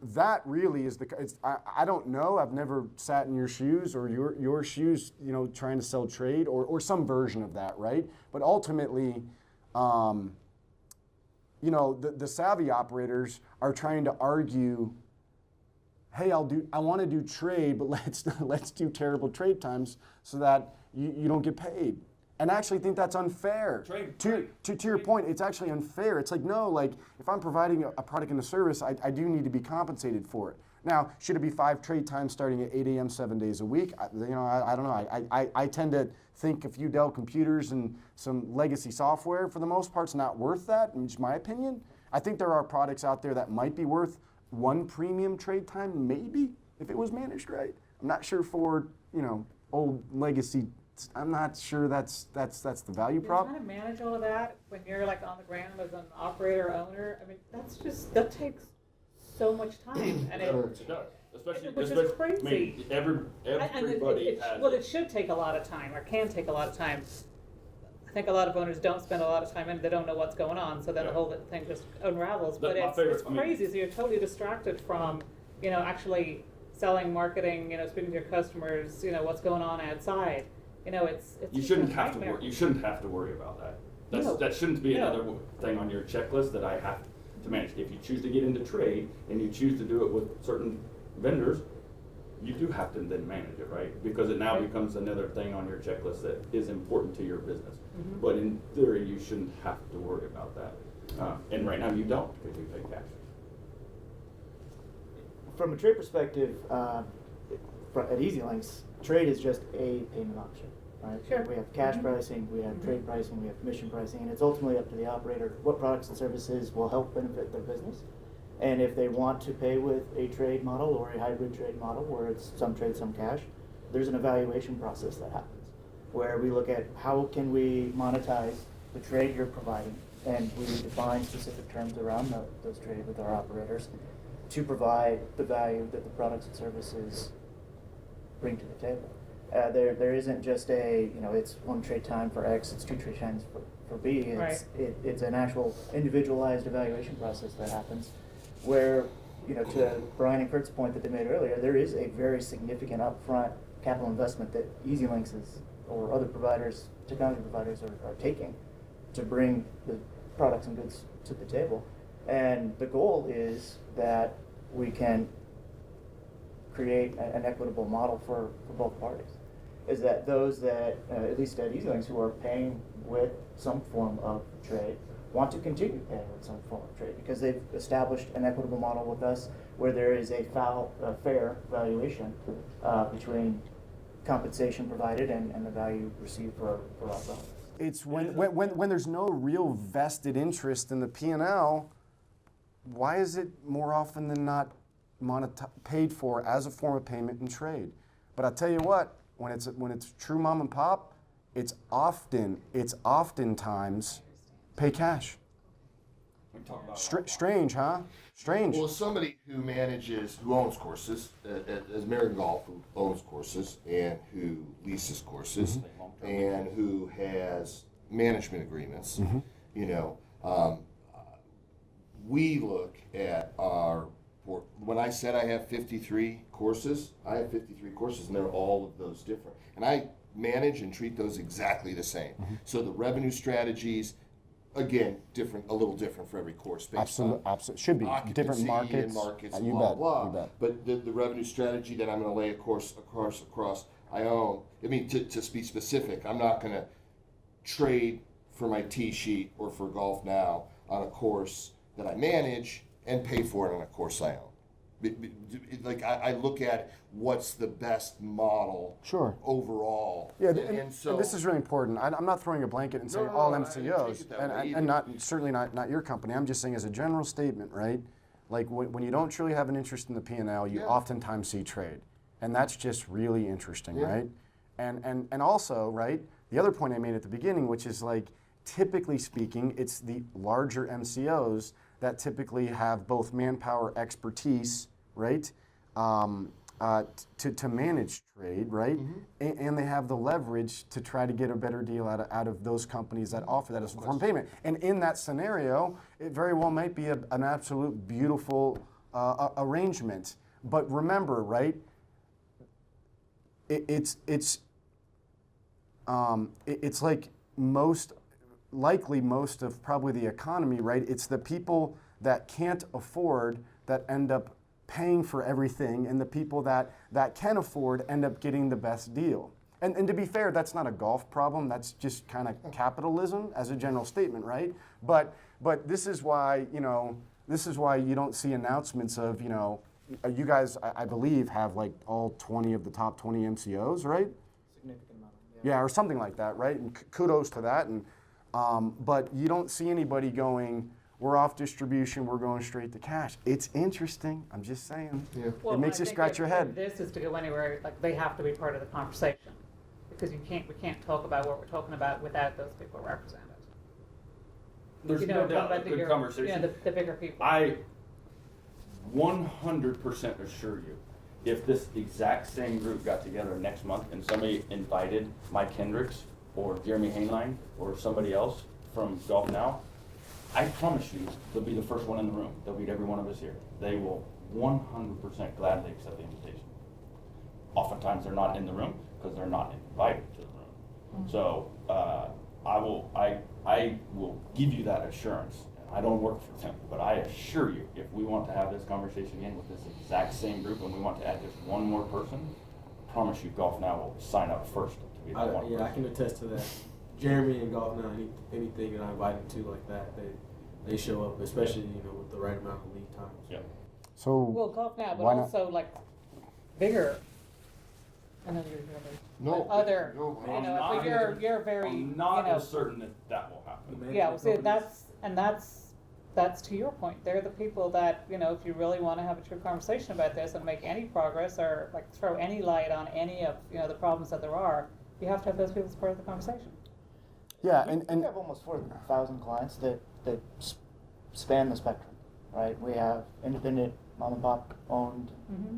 that really is I don't know. I've never sat in your shoes or your shoes, trying to sell trade or some version of that, right? But ultimately, the savvy operators are trying to argue, hey, I want to do trade, but let's do terrible trade times so that you don't get paid. And I actually think that's unfair. Trade. To your point, it's actually unfair. It's like, no, like if I'm providing a product and a service, I do need to be compensated for it. Now, should it be 5 trade times starting at 8 a.m. 7 days a week? I don't know. I tend to think a few Dell computers and some legacy software, for the most part, is not worth that, in my opinion. I think there are products out there that might be worth 1 premium trade time, maybe, if it was managed right. I'm not sure for, old legacy. I'm not sure that's the value prop. Trying to manage all of that when you're like on the ground as an operator owner. I mean, that takes so much time, and It does, especially which is I mean, crazy. everybody has. It should take a lot of time, or can take a lot of time. I think a lot of owners don't spend a lot of time and they don't know what's going on, so then the whole thing just unravels. But it's crazy. So you're totally distracted from, actually selling, marketing, speaking to your customers, what's going on outside. It's You shouldn't have to worry. You shouldn't have to worry about that. That shouldn't be another thing on your checklist that I have to manage. If you choose to get into trade and you choose to do it with certain vendors, you do have to then manage it, right? Because it now becomes another thing on your checklist that is important to your business. Mm-hmm. But in theory, you shouldn't have to worry about that. And right now, you don't because you pay cash. From a trade perspective, at EasyLinks, trade is just a payment option, right? Sure. We have cash pricing, we have trade pricing, we have commission pricing, and it's ultimately up to the operator what products and services will help benefit their business. And if they want to pay with a trade model or a hybrid trade model where it's some trade, some cash, there's an evaluation process that happens where we look at how can we monetize the trade you're providing, and we define specific terms around those trade with our operators to provide the value that the products and services bring to the table. There isn't just it's 1 trade time for X, it's 2 trade times for B. It's an actual individualized evaluation process that happens where, to Brian and Kurt's point that they made earlier, there is a very significant upfront capital investment that EasyLinks or other providers, technology providers are taking to bring the products and goods to the table. And the goal is that we can create an equitable model for both parties. Is that those that, at least at EasyLinks, who are paying with some form of trade, want to continue paying with some form of trade because they've established an equitable model with us where there is a fair valuation between compensation provided and the value received for our products. It's when there's no real vested interest in the P&L, why is it more often than not paid for as a form of payment in trade? But I tell you what, when it's true mom and pop, it's oftentimes pay cash. Strange, huh? Strange. Well, somebody who owns courses, as American Golf, who owns courses and who leases courses, and who has management agreements, we look at when I said I have 53 courses, I have 53 courses, and they're all of those different. And I manage and treat those exactly the same. So the revenue strategies, again, a little different for every course. Based on should be different markets. You bet. But the revenue strategy that I'm going to lay across, I own. I mean, to be specific, I'm not going to trade for my tee sheet or for Golf Now on a course that I manage and pay for it on a course I own. Like I look at what's the best model Sure. overall. Yeah, and so and this is really important. I'm not throwing a blanket and saying no, all I didn't take MCOs, it that way either. and not certainly not your company. I'm just saying as a general statement, right? Like when you don't truly have an interest in the P&L, you Yeah. oftentimes see trade, and that's just really interesting, Yeah. right? And also, right, the other point I made at the beginning, which is like typically speaking, it's the larger MCOs that typically have both manpower expertise, right, to manage trade, right, and they have the leverage to try to get a better deal out of those companies that offer that as a form of payment. And in that scenario, it very well might be an absolute beautiful arrangement. But remember, right, it's like most of probably the economy, right? It's the people that can't afford that end up paying for everything, and the people that can afford end up getting the best deal. And to be fair, that's not a golf problem. That's just kind of capitalism as a general statement, right? But this is why you don't see announcements of, you guys, I believe, have like all 20 of the top 20 MCOs, right? Significant amount. Yeah, or something like that, right? And kudos to that. And but you don't see anybody going, we're off distribution, we're going straight to cash. It's interesting. I'm just saying. Yeah. Well, it makes I you think scratch your head. This is to go anywhere, like they have to be part of the conversation, because we can't talk about what we're talking about without those people represented. There's You no know, doubt about a the good bigger- conversation. Yeah, the bigger people. I 100% assure you, if this exact same group got together next month and somebody invited Mike Hendricks or Jeremy Hainline or somebody else from Golf Now, I promise you they'll be the first one in the room. They'll beat every one of us here. They will 100% gladly accept the invitation. Oftentimes they're not in the room because they're not invited to the room. So I will give you that assurance. I don't work for them, but I assure you, if we want to have this conversation again with this exact same group and we want to add just one more person, I promise you Golf Now will sign up first to be that one Yeah, I person. can attest to that. Jeremy and Golf Now, anything that I invite them to like that, they show up, especially with the right amount of lead time. Yeah. So Well, Golf Now, but why not? also like bigger. I know you're really. No, but other, no, you I'm know, not- but you're very, I'm not you know, as certain that will happen. yeah. Well, see, that's to your point. They're the people that, if you really want to have a true conversation about this and make any progress or like throw any light on any of the problems that there are, you have to have those people as part of the conversation. yeah, We and have almost 4,000 clients that span the spectrum, right? We have independent mom and pop owned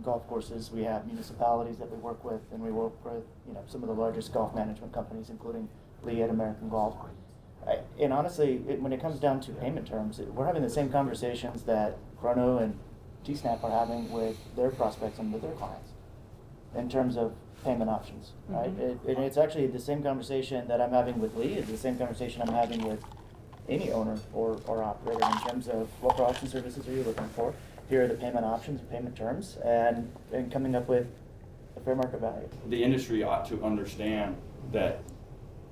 golf courses. We have municipalities that we work with, and we work with some of the largest golf management companies, including Lee at American Golf. And honestly, when it comes down to payment terms, we're having the same conversations that Chrono and T-Snap are having with their prospects and with their clients in terms of payment options, right? And it's actually the same conversation that I'm having with Lee. It's the same conversation I'm having with any owner or operator in terms of what products and services are you looking for? Here are the payment options, payment terms, and coming up with a fair market value. The industry ought to understand that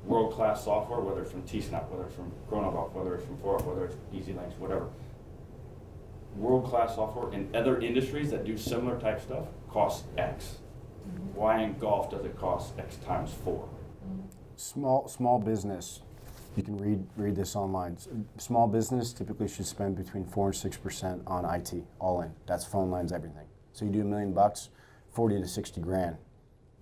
world-class software, whether it's from T-Snap, whether it's from Chronogolf, whether it's from Forup, whether it's Easy Links, whatever. World-class software in other industries that do similar type stuff costs X. Why in golf does it cost X times 4? small business. You can read this online. Small business typically should spend between 4 and 6% on IT, all in. That's phone lines, everything. So you do $1 million, 40 to 60 grand.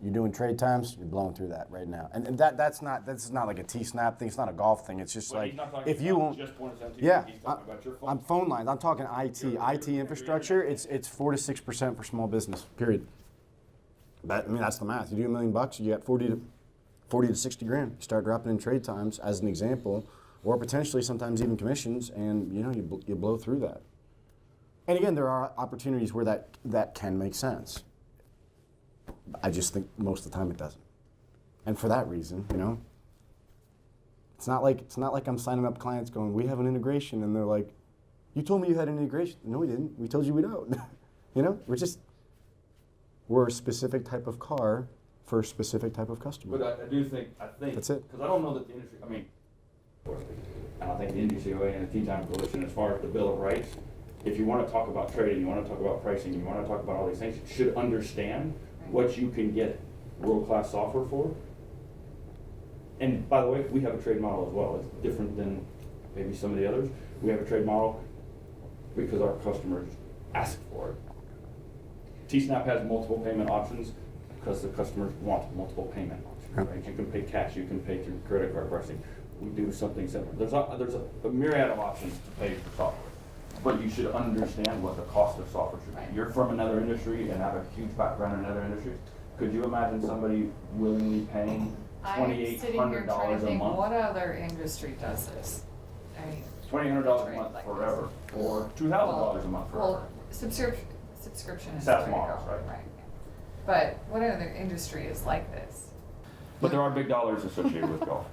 You're doing trade times, you're blowing through that right now. And this is not like a T-Snap thing. It's not a golf thing. It's just Well, like he's not talking if you about won't. just point of sale, Yeah, he's talking about your phone. on phone lines. I'm talking IT infrastructure. It's 4 to 6% for small business. Period. That's the math. You do $1 million, you got 40 to 60 grand. You start dropping in trade times as an example, or potentially sometimes even commissions, and you blow through that. And again, there are opportunities where that can make sense. I just think most of the time it doesn't. And for that reason, it's not like I'm signing up clients going, we have an integration, and they're like, you told me you had an integration. No, we didn't. We told you we don't. We're a specific type of car for a specific type of customer. But I think That's it. because I don't know that the industry. I mean, And I think the NGCOA and the Tea Time Coalition, as far as the Bill of Rights, if you want to talk about trading, you want to talk about pricing, you want to talk about all these things, you should understand what you can get world-class software for. And by the way, we have a trade model as well. It's different than maybe some of the others. We have a trade model because our customers ask for it. TSNAP has multiple payment options because the customers want multiple payment options. Right? You can pay cash, you can pay through credit card pricing. We do something similar. There's a myriad of options to pay for software. But you should understand what the cost of software should be. You're from another industry and have a huge background in other industries. Could you imagine somebody willingly paying I'm sitting here trying to $2,800 a think, month? what other industry does this? I mean, $2,800 a trade month like forever, this. or $2,000 a month forever. Well, subscription is SaaS the way to models, go, right? yeah. But what other industry is like this? But there are big dollars associated with golf.